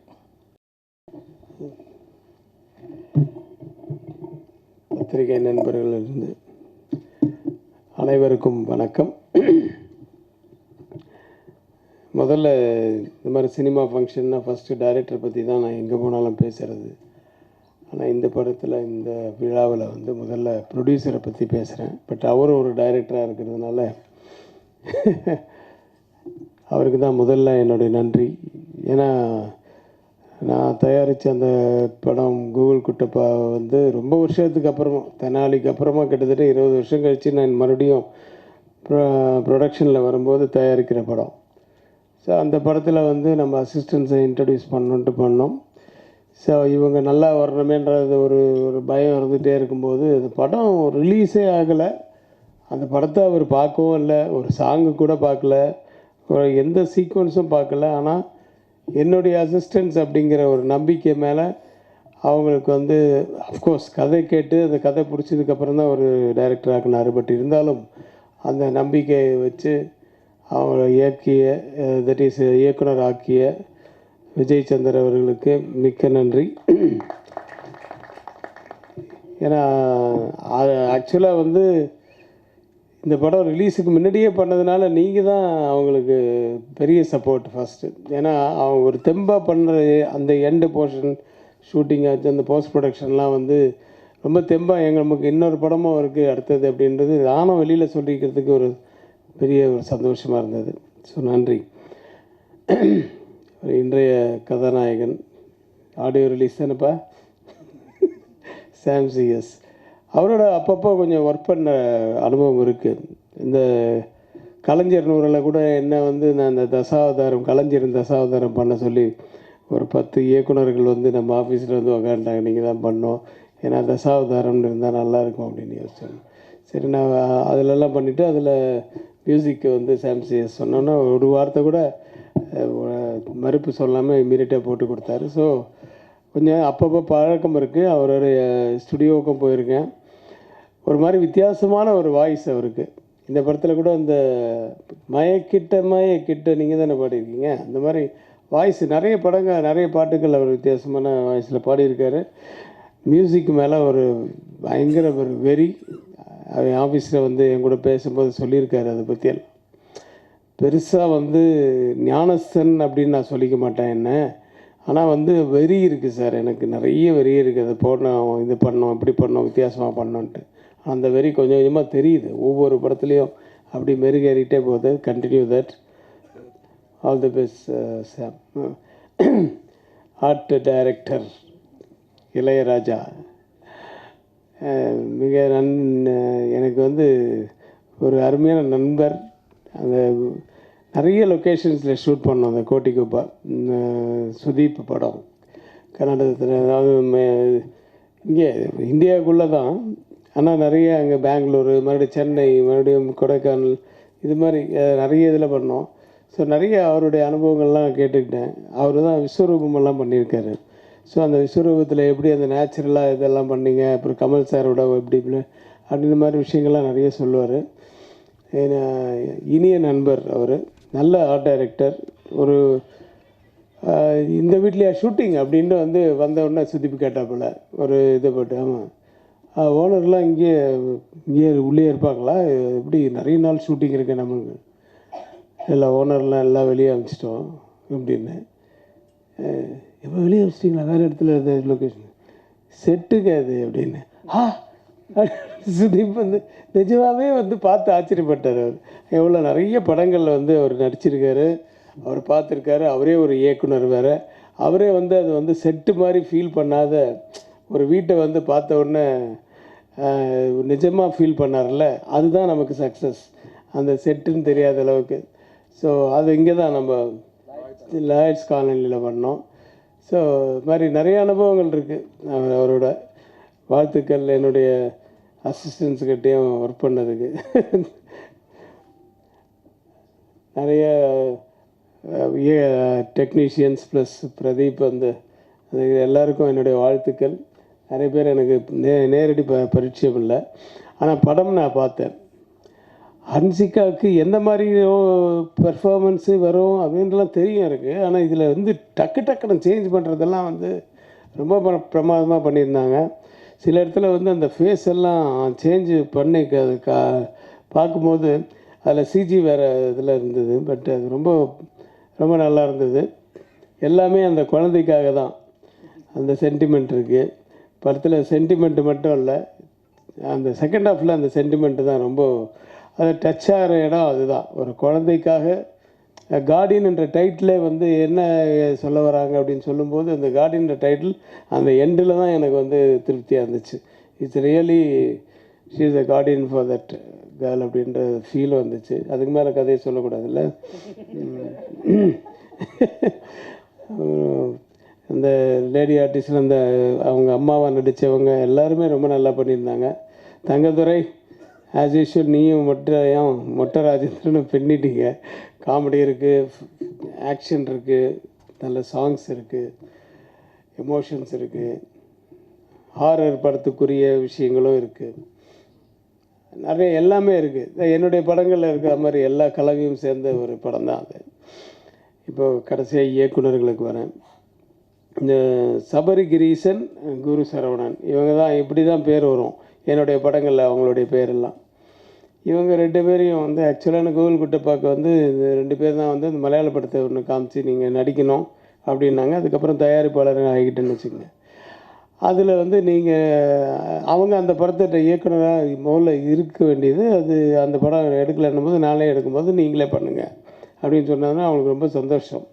பத்திரிகை நண்பர்களிலிருந்து அனைவருக்கும் வணக்கம். முதல்ல இந்த மாதிரி சினிமா ஃபங்க்ஷன்னா ஃபஸ்ட்டு டைரக்டரை பற்றி தான் நான் எங்கே போனாலும் பேசுகிறது. ஆனால் இந்த படத்தில் இந்த விழாவில் வந்து முதல்ல ப்ரொடியூசரை பற்றி பேசுகிறேன். பட் அவரும் ஒரு டைரக்டராக இருக்கிறதுனால அவருக்கு தான் முதல்ல என்னுடைய நன்றி. ஏன்னா நான் தயாரித்த அந்த படம் கூகுள் குட்டப்பா வந்து ரொம்ப வருஷத்துக்கு அப்புறமா, தெனாலிக்கு அப்புறமா கிட்டத்தட்ட 20 வருஷம் கழித்து நான் மறுபடியும் ப்ரொடக்ஷனில் வரும்போது தயாரிக்கிற படம். ஸோ அந்த படத்தில் வந்து நம்ம அசிஸ்டன்ஸை இன்ட்ரடியூஸ் பண்ணோம். ஸோ இவங்க நல்லா வரணுமேன்றது ஒரு பயம் இருந்துகிட்டே இருக்கும்போது அந்த படம் ரிலீஸே ஆகலை. அந்த படத்தை அவர் பார்க்கவும் இல்லை, ஒரு சாங்கு கூட பார்க்கல, எந்த சீக்வன்ஸும் பார்க்கல. ஆனால் என்னுடைய அசிஸ்டன்ஸ் அப்படிங்கிற ஒரு நம்பிக்கை மேலே அவங்களுக்கு வந்து அஃப்கோர்ஸ் கதை கேட்டு அந்த கதை பிடிச்சதுக்கப்புறம் தான் ஒரு டைரக்டர் ஆக்கினார். பட் இருந்தாலும் அந்த நம்பிக்கையை வச்சு அவங்கள தட் இஸ் இயக்குனர் ஆக்கிய விஜய் சந்தர் அவர்களுக்கு மிக்க நன்றி. ஏன்னா ஆக்சுவலாக வந்து இந்த படம் ரிலீஸுக்கு முன்னாடியே பண்ணதுனால நீங்கள் தான் அவங்களுக்கு பெரிய சப்போர்ட் ஃபஸ்ட்டு. ஏன்னா அவங்க ஒரு தெம்பாக பண்ணுற அந்த எண்டு போர்ஷன் ஷூட்டிங் ஆச்சு, அந்த போஸ்ட் ப்ரொடக்ஷன்லாம் வந்து ரொம்ப தெம்பாக நமக்கு இன்னொரு படமும் இருக்குது அடுத்தது அப்படின்றது நானும் வெளியில் சொல்லிக்கிறதுக்கு ஒரு பெரிய ஒரு சந்தோஷமாக இருந்தது. ஸோ நன்றி. இன்றைய கதாநாயகன் ஆடியோ ரிலீஸ் தானேப்பா, சாம்சிஎஸ். அவரோட அப்பப்போ கொஞ்சம் ஒர்க் பண்ண அனுபவம் இருக்குது. இந்த கலைஞர் நூறில் கூட என்ன வந்து நான் இந்த கலைஞரின் தசாவதாரம் பண்ண சொல்லி ஒரு 10 இயக்குனர்கள் வந்து நம்ம ஆஃபீஸில் வந்து உக்காண்டாங்க, நீங்கள் தான் பண்ணோம், ஏன்னா தசாவதாரம்னு இருந்தால் நல்லாயிருக்கும் அப்படின்னு யோசிச்சோம். சரி நான் அதிலெல்லாம் பண்ணிவிட்டு அதில் மியூசிக்கு வந்து சாம்சிஎஸ் சொன்னோன்னா ஒரு வார்த்தை கூட மறுப்பு சொல்லாமல் இம்மீடியட்டாக போட்டு கொடுத்தாரு. ஸோ கொஞ்சம் அப்பப்போ பழக்கம் இருக்குது. அவருடைய ஸ்டுடியோவுக்கும் போயிருக்கேன். ஒரு மாதிரி வித்தியாசமான ஒரு வாய்ஸ் அவருக்கு. இந்த படத்தில் கூட அந்த மயக்கிட்ட நீங்கள் தானே பாடியிருக்கீங்க, அந்த மாதிரி வாய்ஸ் நிறைய பாட்டுகள் அவர் வித்தியாசமான வாய்ஸில் பாடியிருக்காரு. மியூசிக் மேலே ஒரு பயங்கர ஒரு வெறி. அவர் ஆஃபீஸில் வந்து என் கூட பேசும்போது சொல்லியிருக்காரு. அதை பற்றியெல்லாம் பெருசாக வந்து ஞானஸ்தன் அப்படின்னு நான் சொல்லிக்க மாட்டேன் என்ன, ஆனால் வந்து வெறி இருக்குது சார், எனக்கு நிறைய வெறி இருக்குது. அதை போடணும், இது பண்ணோம், இப்படி பண்ணோம், வித்தியாசமாக பண்ணோன்ட்டு. அந்த வெறி கொஞ்சம் கொஞ்சமாக தெரியுது ஒவ்வொரு படத்துலேயும், அப்படி மெருகேறிட்டே போகுது. Continue that. All the best Sam. Art director Ilaiyaraaja மிக எனக்கு வந்து ஒரு அருமையான நண்பர். அந்த நிறைய லொக்கேஷன்ஸில் ஷூட் பண்ணோம். அந்த கோட்டிக்குப்பா சுதீப் படம் கர்நாடகத்தில், அதாவது இங்கே இந்தியாவுக்குள்ளே தான், ஆனால் நிறைய அங்கே பெங்களூரு, மறுபடியும் சென்னை, மறுபடியும் கொடைக்கானல், இது மாதிரி நிறைய இதில் பண்ணோம். ஸோ நிறைய அவருடைய அனுபவங்கள்லாம் கேட்டுக்கிட்டேன். அவர் தான் விஸ்வரூபமெல்லாம் பண்ணியிருக்காரு. ஸோ அந்த விஸ்வரூபத்தில் எப்படி அந்த நேச்சுரலாக இதெல்லாம் பண்ணீங்க, அப்புறம் கமல் சாரோட எப்படி அப்படின்ற மாதிரி விஷயங்கள்லாம் நிறைய சொல்லுவார். இனிய நண்பர் அவர், நல்ல ஆர்ட் டைரக்டர். ஒரு இந்த வீட்லையா ஷூட்டிங் அப்படின்ட்டு வந்த உடனே சுதிப்பு கேட்டாப்புல ஒரு இதை போட்டு, ஆமாம் ஓனர்லாம் இங்கே உள்ளே இருப்பாங்களா, எப்படி நிறைய நாள் ஷூட்டிங் இருக்கு நமக்கு, இல்லை ஓனர்லாம் எல்லாம் வெளியே அனுப்பிச்சிட்டோம் அப்படின்னு. எப்போ வெளியே அனுப்பிச்சிட்டிங்களா, வேறு இடத்துல இருந்த லொக்கேஷன் செட்டுங்க அது அப்படின்னு. சுதீப் நிஜமாகவே பார்த்து ஆச்சரியப்பட்டார். அவர் எவ்வளோ நிறைய படங்களில் அவர் நடிச்சிருக்காரு, அவர் பார்த்துருக்காரு. அவரே ஒரு இயக்குனர் வேறு. அவரே அது செட்டு மாதிரி ஃபீல் பண்ணாத ஒரு வீட்டை பார்த்த உடனே நிஜமாக ஃபீல் பண்ணார்ல, அதுதான் நமக்கு சக்ஸஸ். அந்த செட்டுன்னு தெரியாத அளவுக்கு. ஸோ அது இங்கே தான் நம்ம லாயர்ஸ் காலனியில் பண்ணோம். ஸோ இது மாதிரி நிறைய அனுபவங்கள் இருக்குது அவரோட. வாழ்த்துக்கள் என்னுடைய அசிஸ்டன்ஸுக்கிட்டேயும் ஒர்க் பண்ணதுக்கு. நிறைய டெக்னீஷியன்ஸ் ப்ளஸ் பிரதீப் எல்லாருக்கும் என்னுடைய வாழ்த்துக்கள். நிறைய பேர் எனக்கு நேரடி பரிச்சயம் இல்லை, ஆனால் படம் நான் பார்த்தேன். ஹன்சிகாவுக்கு எந்த மாதிரி பெர்ஃபார்மன்ஸு வரும் அப்படின்றலாம் தெரியும் எனக்கு. ஆனால் இதில் டக்குன்னு சேஞ்ச் பண்ணுறதெல்லாம் ரொம்ப பிரமாதமாக பண்ணியிருந்தாங்க. சில இடத்துல அந்த ஃபேஸ் எல்லாம் சேஞ்சு பண்ணி பார்க்கும்போது அதில் சிஜி வேறு இதில் இருந்தது. பட் அது ரொம்ப ரொம்ப நல்லா இருந்தது. எல்லாமே அந்த குழந்தைக்காக தான். அந்த சென்டிமெண்ட் இருக்குது படத்தில். சென்டிமெண்ட்டு மட்டும் இல்லை, அந்த செகண்ட் ஹாஃபில் அந்த சென்டிமெண்ட்டு தான் ரொம்ப அது டச் ஆகிற இடம். அதுதான் ஒரு குழந்தைக்காக. கார்டியன் என்ற டைட்டிலே என்ன சொல்ல வராங்க அப்படின்னு சொல்லும்போது, அந்த கார்டியன்ற டைட்டில் அந்த எண்டில் தான் எனக்கு திருப்தியாக இருந்துச்சு. It's really she is a Guardian for that girl அப்படின்ற ஃபீல் வந்துச்சு. அதுக்கு மேலே கதையை சொல்லக்கூடாதுல்ல. அந்த லேடி ஆர்டிஸ்டில் அவங்க அம்மாவாக நடித்தவங்க எல்லாருமே ரொம்ப நல்லா பண்ணியிருந்தாங்க. தங்கதுரை ஆஸ் யூஷுவல், நீயும் மொட்டை ராஜேந்திரனும் பின்னிட்டீங்க. காமெடி இருக்குது, ஆக்ஷன் இருக்குது, நல்ல சாங்ஸ் இருக்குது, எமோஷன்ஸ் இருக்குது, ஹாரர் படத்துக்குரிய விஷயங்களும் இருக்குது, நிறைய எல்லாமே இருக்குது. என்னுடைய படங்களில் இருக்கிற மாதிரி எல்லா கலவையும் சேர்ந்த ஒரு படம் தான் அது. இப்போது கடைசியாக இயக்குநர்களுக்கு வரேன். இந்த சபரி கிரீசன், குரு சரவணன், இவங்க தான் இப்படி தான் பேர் வரும் என்னுடைய படங்களில். அவங்களுடைய பேரெல்லாம் இவங்க ரெண்டு பேரையும் ஆக்சுவலான கோவில் குட்டப்பாக்க இந்த ரெண்டு பேர் தான் இந்த மலையாள படத்தை ஒன்று காமிச்சு நீங்கள் நடிக்கணும் அப்படின்னாங்க. அதுக்கப்புறம் தயாரிப்பாளர் ஆகிக்கிட்டேன்னு வச்சுக்கோங்க. அதில் நீங்கள் அவங்க அந்த படத்தை இயக்குனராக முதல்ல இருக்க வேண்டியது. அது அந்த படம் எடுக்கலைன்னும் போது நாளே எடுக்கும்போது நீங்களே பண்ணுங்கள் அப்படின்னு சொன்னாங்கன்னா அவங்களுக்கு ரொம்ப சந்தோஷம்.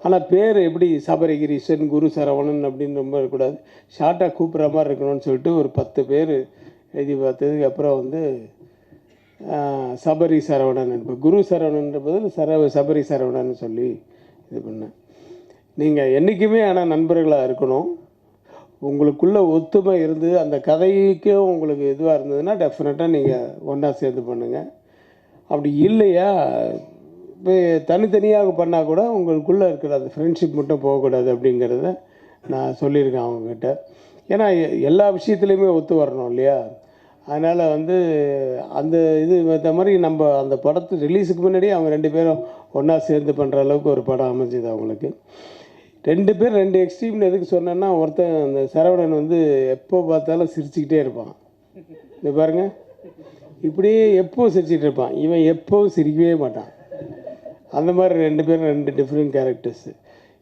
ஆனால் பேர் எப்படி சபரிகிரீசன், குரு சரவணன் அப்படின்னு ரொம்ப இருக்கக்கூடாது, ஷார்ட்டாக கூப்பிட்ற மாதிரி இருக்கணும்னு சொல்லிட்டு ஒரு 10 பேர் எழுதி பார்த்ததுக்கு அப்புறம் சபரி சரவணன், இப்போ குரு சரவணன்ற பதில் சபரி சரவணன் சொல்லி இது பண்ணேன். நீங்கள் என்றைக்குமே ஆனால் நண்பர்களாக இருக்கணும். உங்களுக்குள்ளே ஒத்துமை இருந்து அந்த கதைக்கும் உங்களுக்கு இதுவாக இருந்ததுன்னா டெஃபினட்டாக நீங்கள் ஒன்றா சேர்ந்து பண்ணுங்கள். அப்படி இல்லையா இப்போ தனித்தனியாக பண்ணால் கூட உங்களுக்குள்ளே இருக்கிற அந்த ஃப்ரெண்ட்ஷிப் மட்டும் போகக்கூடாது அப்படிங்கிறத நான் சொல்லியிருக்கேன் அவங்கக்கிட்ட. ஏன்னா எல்லா விஷயத்துலையுமே ஒத்து வரணும் இல்லையா. அதனால் அந்த இது இந்த மாதிரி நம்ம அந்த படத்து ரிலீஸுக்கு முன்னாடியே அவங்க 2 பேரும் ஒன்றா சேர்ந்து பண்ணுற அளவுக்கு ஒரு படம் அமைஞ்சுது அவங்களுக்கு. 2 பேர் 2 எக்ஸ்ட்ரீம்னு எதுக்கு சொன்னேன்னா, ஒருத்தன் அந்த சரவணன் எப்போ பார்த்தாலும் சிரிச்சுக்கிட்டே இருப்பான். இந்த பாருங்கள், இப்படியே எப்போவும் சிரிச்சுக்கிட்டு இருப்பான். இவன் எப்போவும் சிரிக்கவே மாட்டான். அந்த மாதிரி 2 பேரும் 2 டிஃப்ரெண்ட் கேரக்டர்ஸு.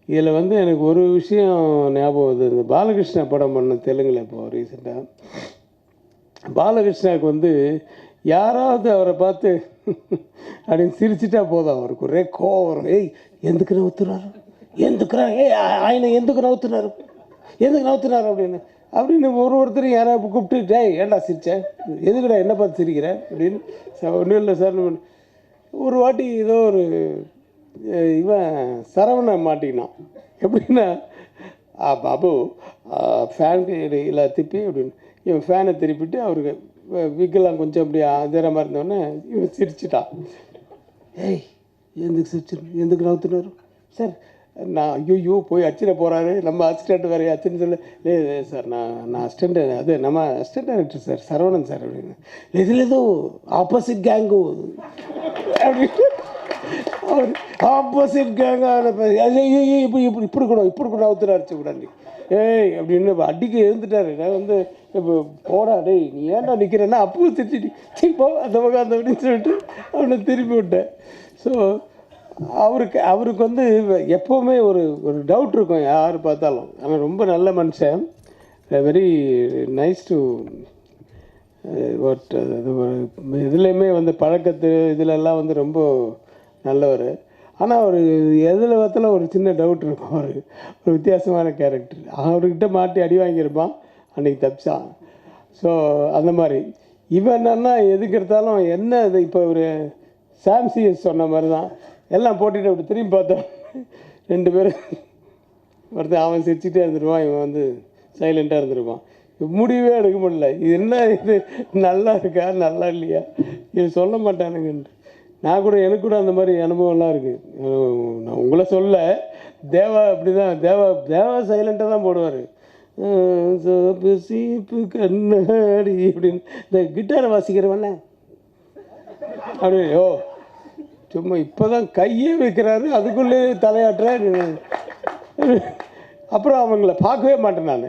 இதில் எனக்கு ஒரு விஷயம் ஞாபகம் வருது. இந்த பாலகிருஷ்ணா படம் பண்ண தெலுங்கில் இப்போது ரீசெண்டாக பாலகிருஷ்ணாவுக்கு யாராவது அவரை பார்த்து அப்படின்னு சிரிச்சிட்டா போதும், அவருக்கு ஒரே கோவம் வரும். ஏய் எதுக்கு நவுத்துறாரு, ఆయన ఎందుకు నవ్వుతున్నారు அப்படின்னு ஒருத்தர் யாராவது கூப்பிட்டு, டேய் ஏன்டா சிரிச்சேன், எதுக்குடா என்ன பார்த்து சிரிக்கிறேன் அப்படின்னு. ஒன்றும் இல்லை சார். ஒரு வாட்டி ஏதோ ஒரு இவன் சரவணன் மாட்டிக்கினான். எப்படின்னா பாபு ஃபேன் கையில் திப்பி அப்படின்னு இவன் ஃபேனை திருப்பிட்டு அவருக்கு விக்கெல்லாம் கொஞ்சம் அப்படி அதிர மாதிரி இருந்தோடனே இவன் சிரிச்சிட்டான். ஏய் எதுக்கு சிரிச்சிரு எதுக்கு நவுத்துனாரு சார், நான் ஐயோ போய் அச்சிட போகிறாரு, நம்ம அசிஸ்டண்ட் வேறு அச்சுன்னு சொல்லி, இல்லை சார் நான் அசிஸ்டண்ட், அது நம்ம assistant director sir Saravanan sir அப்படின்னு. இதில் ஏதோ ஆப்போசிட் கேங்கு அப்படின்னு அவர் ஆப்போசிட் கேங்காக இப்படி கூட அவுத்துட்டு அடிச்சு விடாண்டி ஏய் அப்படின்னு அடிக்க எழுந்துட்டாரு. நான் வந்து இப்போ போடா டேய் நீ ஏன்டா நிற்கிறேன்னா அப்பவும் திட்டிட்டு போ அந்த பக்கம் அந்த அப்படின்னு சொல்லிட்டு அவனை திருப்பி விட்டேன். ஸோ அவருக்கு வந்து எப்போவுமே ஒரு டவுட் இருக்கும் யார் பார்த்தாலும். ஆனால் ரொம்ப நல்ல மனுஷன், வெரி நைஸ் டு வாட் இதுலேயுமே வந்து பழக்கத்து இதிலெல்லாம் வந்து ரொம்ப நல்லவர். ஆனால் அவர் எதில் பார்த்தாலும் ஒரு சின்ன டவுட் இருக்கும். ஒரு வித்தியாசமான கேரக்டர். அவர்கிட்ட மாட்டி அடி வாங்கியிருப்பான், அன்றைக்கி தப்பிச்சான். ஸோ அந்த மாதிரி இவன் என்னன்னா எதுக்கு எடுத்தாலும் என்ன இது இப்போ ஒரு சாம்சிஎஸ் சொன்ன மாதிரி தான் எல்லாம் போட்டுட்டு அப்படி திரும்பி பார்த்தோம் 2 பேரும் ஒருத்தன் அவன் சிரிச்சுட்டே இருந்துருவான், இவன் வந்து சைலண்ட்டாக இருந்துருவான். முடிவே எடுக்க முடியல, இது என்ன இது நல்லா இருக்கா நல்லா இல்லையா இது சொல்ல மாட்டானுங்கன்ட்டு. நான் கூட எனக்கு கூட அந்த மாதிரி அனுபவம்லாம் இருக்குது. நான் உங்களை சொல்ல தேவா அப்படி தான் தேவா சைலண்ட்டாக தான் போடுவார். சோப்பு சீப்பு கண்ணாடி அப்படின்னு இந்த கிட்டாரை வாசிக்கிறவண்ண அப்படி ஓ சும்மா இப்போ தான் கையே வைக்கிறாரு அதுக்குள்ளே தலையாட்டுறாரு. அப்புறம் அவங்கள பார்க்கவே மாட்டேன், நான்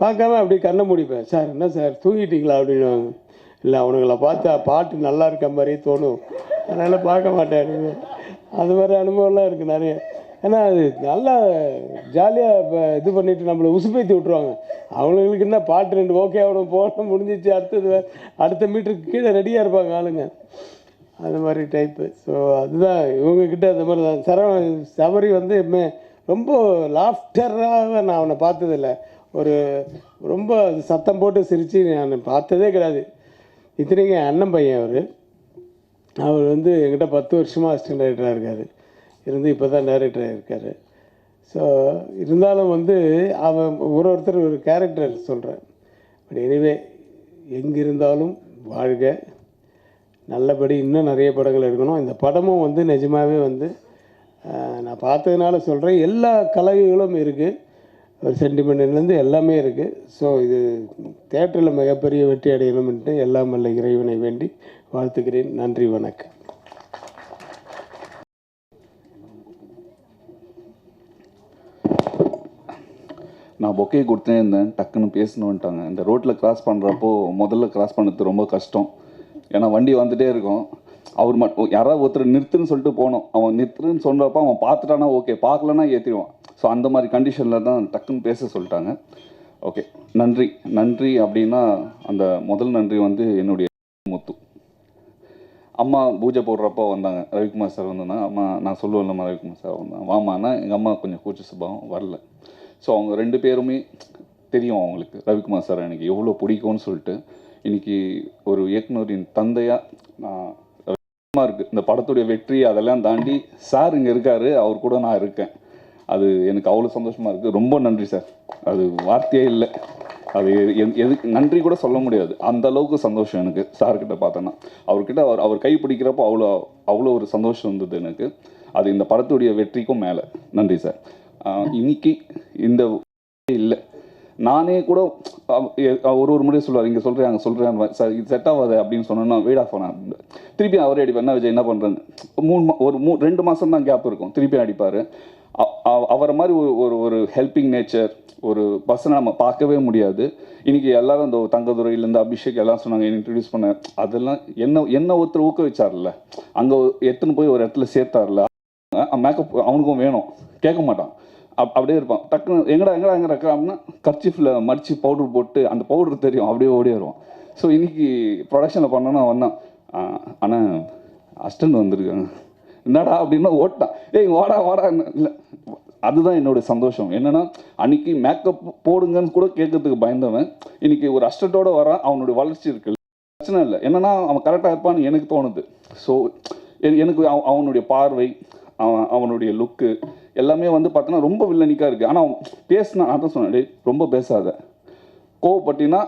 பார்க்காம அப்படி கண்ணை முடிப்பேன். சார் என்ன சார் தூங்கிட்டீங்களா அப்படின்னு. இல்லை அவனுங்களை பார்த்தா பாட்டு நல்லா இருக்க மாதிரியே தோணும், அதனால் பார்க்க மாட்டேன். அது மாதிரி அனுபவம்லாம் இருக்குது நிறைய. ஏன்னா அது நல்லா ஜாலியாக இது பண்ணிவிட்டு நம்மளை உசுப்பேற்றி விட்ருவாங்க. அவங்களுக்கு என்ன பாட்டு 2 ஓகே ஆகணும் போகணும் முடிஞ்சிச்சு, அடுத்த மீட்டருக்கு கீழே ரெடியாக இருப்பாங்க ஆளுங்க, அது மாதிரி டைப்பு. ஸோ அதுதான் இவங்கக்கிட்ட அந்த மாதிரி தான். சபரி வந்து ரொம்ப லாஃப்டராக நான் அவனை பார்த்ததில்ல. ரொம்ப சத்தம் போட்டு சிரித்து நான் பார்த்ததே கிடையாது. இத்தனைக்கும் என் அண்ணன் பையன் அவர் வந்து என்கிட்ட 10 வருஷமாக அசிஸ்டன்ட் டைரக்டராக இருக்கார், இருந்து இப்போ தான் டைரக்டராக இருக்கார். ஸோ இருந்தாலும் வந்து அவன் ஒருத்தர் ஒரு கேரக்டர் சொல்கிறேன். பட் எனிவே எங்கே இருந்தாலும் வாழ்க, நல்லபடி இன்னும் நிறைய படங்கள் எடுக்கணும். இந்த படமும் வந்து நிஜமாகவே வந்து நான் பார்த்ததுனால சொல்கிறேன், எல்லா கலவைகளும் இருக்குது, ஒரு சென்டிமெண்ட்லேருந்து எல்லாமே இருக்குது. ஸோ இது தேட்டரில் மிகப்பெரிய வெற்றி அடையணும்ன்ட்டு எல்லாம் வல்ல இறைவனை வேண்டி வாழ்த்துக்கிறேன். நன்றி, வணக்கம். நான் பொக்கே கொடுத்தே இருந்தேன், டக்குன்னு பேசணுன்ட்டாங்க. இந்த ரோட்டில் கிராஸ் பண்ணுறப்போ முதல்ல கிராஸ் பண்ணுறது ரொம்ப கஷ்டம், ஏன்னா வண்டி வந்துகிட்டே இருக்கும். அவர் மட்டும் யாராவது ஒருத்தர் நிறுத்துன்னு சொல்லிட்டு போனோம், அவன் நிறுத்துன்னு சொல்கிறப்ப அவன் பார்த்துட்டானா ஓகே, பார்க்கலன்னா ஏற்றிடுவான். ஸோ அந்த மாதிரி கண்டிஷனில் தான் டக்குன்னு பேச சொல்லிட்டாங்க. ஓகே, நன்றி அப்படின்னா அந்த முதல் நன்றி வந்து என்னுடைய முத்து அம்மா பூஜை போடுறப்போ வந்தாங்க. ரவிக்குமார் சார் வந்தாங்க. அம்மா நான் சொல்லுவேன்லம்மா ரவிக்குமார் சார் வந்தாங்க வாமான்னா, எங்கள் அம்மா கொஞ்சம் கூச்ச சுபாவம் வரல. ஸோ அவங்க 2 பேருமே தெரியும் அவங்களுக்கு ரவிக்குமார் சார் எனக்கு எவ்வளோ பிடிக்கும்னு சொல்லிட்டு. இன்றைக்கி ஒரு இயக்குனரின் தந்தையாக நான் இருக்குது இந்த படத்துடைய வெற்றி அதெல்லாம் தாண்டி சார் இங்கே இருக்கார், அவர் கூட நான் இருக்கேன். அது எனக்கு அவ்வளோ சந்தோஷமாக இருக்குது. ரொம்ப நன்றி சார், அது வார்த்தையே இல்லை, அது எதுக்கு நன்றி கூட சொல்ல முடியாது, அந்த அளவுக்கு சந்தோஷம் எனக்கு சார்கிட்ட பார்த்தேன்னா. அவர்கிட்ட அவர் கை பிடிக்கிறப்போ அவ்வளோ ஒரு சந்தோஷம் இருந்தது எனக்கு. அது இந்த படத்துடைய வெற்றிக்கும் மேலே நன்றி சார். இன்னைக்கு இந்த இல்லை நானே கூட ஒரு முறையே சொல்லுவார், இங்கே சொல்கிறேன் அங்கே சொல்கிறேன் சார் இது செட் ஆகாது அப்படின்னு சொன்னோன்னா வெயிட் ஆஃப் பண்ண அப்படின்னு திருப்பி அவரே அடிப்பார். என்ன விஜய் என்ன பண்ணுறேன்னு 2 மாதம் தான் கேப் இருக்கும், திருப்பி அடிப்பார். அவரை மாதிரி ஒரு ஹெல்பிங் நேச்சர் ஒரு பர்சனை நம்ம பார்க்கவே முடியாது. இன்றைக்கி எல்லோரும் இந்த தங்கதுரையிலேருந்து அபிஷேக் எல்லாம் சொன்னாங்க இன்ட்ரடியூஸ் பண்ண, அதெல்லாம் என்ன ஒருத்தர் ஊக்குவிச்சார்ல, அங்கே எடுத்துன்னு போய் ஒரு இடத்துல சேர்த்தார்ல, மேக்கப் அவனுக்கும் வேணும், கேட்க மாட்டான், அப்படியே இருப்பான். டக்குன்னு எங்கடா அப்படின்னா கர்ச்சீஃபில் மடித்து பவுடர் போட்டு அந்த பவுடர் தெரியும் அப்படியே ஓடி வருவான். ஸோ இன்றைக்கி ப்ரொடக்ஷனில் பண்ணோன்னா வந்தான், ஆனால் அசிஸ்டண்ட் வந்திருக்காங்க என்னடா அப்படின்னா ஓட்டான், ஏய் வாடா இல்லை. அதுதான் என்னுடைய சந்தோஷம். என்னென்னா அன்றைக்கி மேக்கப் போடுங்கன்னு கூட கேட்கறதுக்கு பயந்தவன் இன்றைக்கி ஒரு அசிஸ்டண்ட்டோடு வரான், அவனுடைய வளர்ச்சி இருக்குது, பிரச்சனை இல்லை. என்னென்னா அவன் கரெக்டாக இருப்பான்னு எனக்கு தோணுது. ஸோ எனக்கு அவனுடைய பார்வை அவனுடைய லுக்கு எல்லாமே வந்து பார்த்தோன்னா ரொம்ப வில்லனிக்காக இருக்குது. ஆனால் அவன் பேசினா, நான் தான் சொன்னேன், டேய் ரொம்ப பேசாத, கோவப்பட்டினா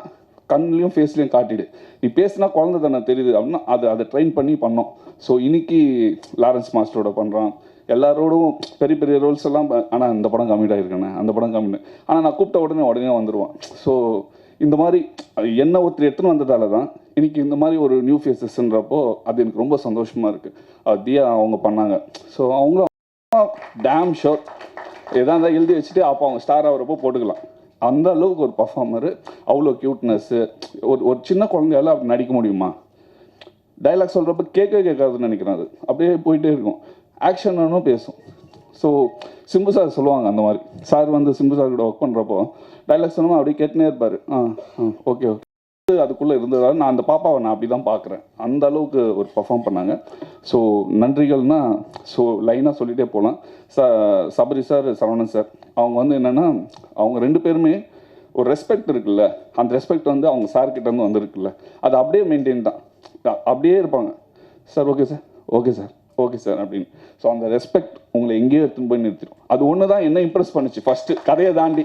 கண்லேயும் ஃபேஸ்லேயும் காட்டிடு, நீ பேசினா குழந்தை தானே தெரியுது அப்படின்னா அதை ட்ரெயின் பண்ணி பண்ணோம். ஸோ இன்னைக்கு லாரன்ஸ் மாஸ்டரோட பண்ணுறான், எல்லாரோடும் பெரிய பெரிய ரோல்ஸ் எல்லாம். ஆனால் இந்த படம் கம்மிட் ஆகிருக்கேண்ணே, அந்த படம் கம்மிட், ஆனால் நான் கூப்பிட்ட உடனே வந்துடுவான். ஸோ இந்த மாதிரி என்ன ஒருத்தர் எடுத்துன்னு வந்ததால தான் இன்னைக்கு இந்த மாதிரி ஒரு நியூ ஃபேஸஸ்ன்றப்போ அது எனக்கு ரொம்ப சந்தோஷமாக இருக்குது. தியா அவங்க பண்ணாங்க. ஸோ அவங்களும் டேம் ஷோர் எதாக இருந்தால் எழுதி வச்சுட்டு அப்போ அவங்க ஸ்டார் ஆகிறப்போ போட்டுக்கலாம். அந்த அளவுக்கு ஒரு பர்ஃபார்மரு, அவ்வளோ க்யூட்னஸ்ஸு. ஒரு சின்ன குழந்தையால அப்படி நடிக்க முடியுமா? டைலாக் சொல்கிறப்ப கேட்காதுன்னு நினைக்கிறேன். அது அப்படியே போயிட்டே இருக்கும். ஆக்ஷனும் பேசும். ஸோ சிம்பு சார் சொல்லுவாங்க அந்த மாதிரி. சார் வந்து சிம்பு சார் கூட ஒர்க் பண்ணுறப்போ டைலாக் சொன்னோம் அப்படியே கேட்டுனே இருப்பார். ஓகே அதுக்குள்ளே இருந்ததால் நான் அந்த பாப்பாவை நான் அப்படி தான் பார்க்குறேன். அந்த அளவுக்கு ஒரு பர்ஃபார்ம் பண்ணாங்க. ஸோ நன்றிகள்னா ஸோ லைனாக சொல்லிகிட்டே போகலாம். சபரி சார், சரவணன் சார், அவங்க வந்து என்னென்னா அவங்க 2 பேருமே ஒரு ரெஸ்பெக்ட் இருக்குல்ல, அந்த ரெஸ்பெக்ட் வந்து அவங்க சார்கிட்டேருந்து வந்துருக்குல்ல, அது அப்படியே மெயின்டைன் தான், அப்படியே இருப்பாங்க. Sir okay sir, okay sir, okay sir அப்படின்னு. ஸோ அந்த ரெஸ்பெக்ட் உங்களை எங்கேயோ எடுத்துன்னு போய் நிறுத்திடும். அது ஒன்று தான் என்ன இம்ப்ரெஸ் பண்ணிச்சு ஃபஸ்ட்டு கதையை தாண்டி.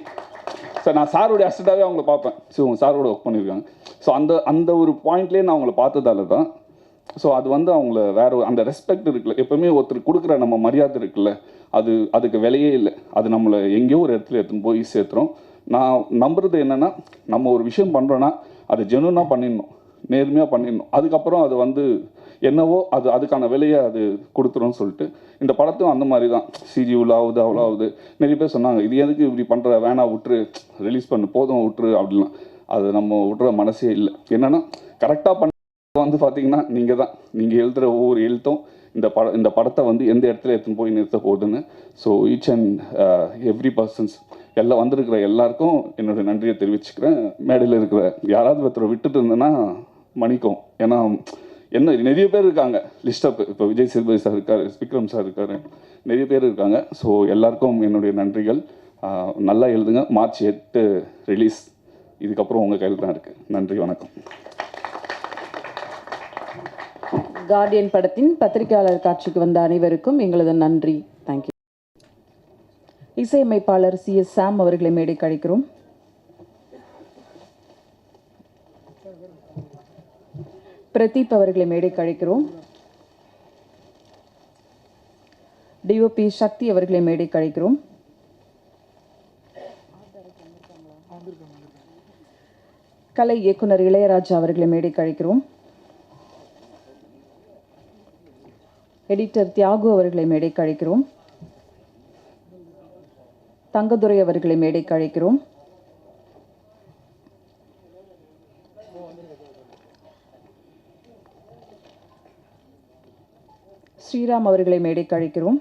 சார் நான் சாரோடைய அசிஸ்டண்டாகவே அவங்கள பார்ப்பேன். ஸோ அவங்க சாரோட ஒர்க் பண்ணியிருக்காங்க. ஸோ அந்த ஒரு பாயிண்ட்லேயே நான் அவங்கள பார்த்ததால தான். ஸோ அது வந்து அவங்கள அந்த ரெஸ்பெக்ட் இருக்குல்ல, எப்போவுமே ஒருத்தர் கொடுக்குற நம்ம மரியாதை இருக்குல்ல, அதுக்கு விலையே இல்லை. அது நம்மளை எங்கேயோ ஒரு இடத்துல எடுத்துன்னு போய் சேர்த்துறோம். நான் நம்புறது என்னென்னா, நம்ம ஒரு விஷயம் பண்ணுறோன்னா அதை ஜெனுவனாக பண்ணிடணும், நேர்மையாக பண்ணிடணும். அதுக்கப்புறம் அது வந்து என்னவோ அதுக்கான விலையை அது கொடுத்துரும்னு சொல்லிட்டு இந்த படத்தும் அந்த மாதிரி தான். சிஜி இவ்வளோ ஆகுது, அவ்வளோ ஆகுது. நிறைய பேர் சொன்னாங்க, இது எதுக்கு இப்படி பண்ணுற, வேணா விட்டுரு, ரிலீஸ் பண்ணு, போதும் விட்டுரு அப்படிலாம். அது நம்ம விட்டுற மனசே இல்லை. என்னென்னா கரெக்டாக பண்ண வந்து பார்த்தீங்கன்னா நீங்கள் எழுதுகிற ஒவ்வொரு எழுத்தும் இந்த படத்தை வந்து எந்த இடத்துல எடுத்துன்னு போய் நிறுத்த போகுதுன்னு. So each and every persons எல்லாம் வந்திருக்கிற எல்லாருக்கும் என்னோடய நன்றியை தெரிவிச்சுக்கிறேன். மேடையில் இருக்கிற யாராவது ஒருத்தர் விட்டுட்டு இருந்தேன்னா மன்னிக்கும். ஏன்னா நிறைய பேர் இருக்காங்க லிஸ்டப். இப்போ விஜய் சேதுபதி சார் இருக்கார், விக்ரம் சார் இருக்கார், நிறைய பேர் இருக்காங்க. ஸோ எல்லாருக்கும் என்னுடைய நன்றிகள். நல்லா எழுதுங்க. March 8 release. இதுக்கப்புறம் உங்கள் கையில் தான் இருக்குது. நன்றி, வணக்கம். கார்டியன் படத்தின் பத்திரிகையாளர் காட்சிக்கு வந்த அனைவருக்கும் எங்களது நன்றி. தேங்க்யூ. இசையமைப்பாளர் CS சாம் அவர்களை மேடைக்கு அழைக்கிறோம். பிரதீப் அவர்களை மேடைக்கு அழைக்கிறோம். DOP சக்தி அவர்களை மேடைக்கு அழைக்கிறோம். கலை இயக்குனர் இளையராஜா அவர்களை மேடைக்கு அழைக்கிறோம். எடிட்டர் தியாகு அவர்களை மேடைக்கு அழைக்கிறோம். தங்கதுரை அவர்களை மேடைக்கு அழைக்கிறோம். ஸ்ரீராம் அவர்களை மேடைக்கு அழைக்கிறோம்.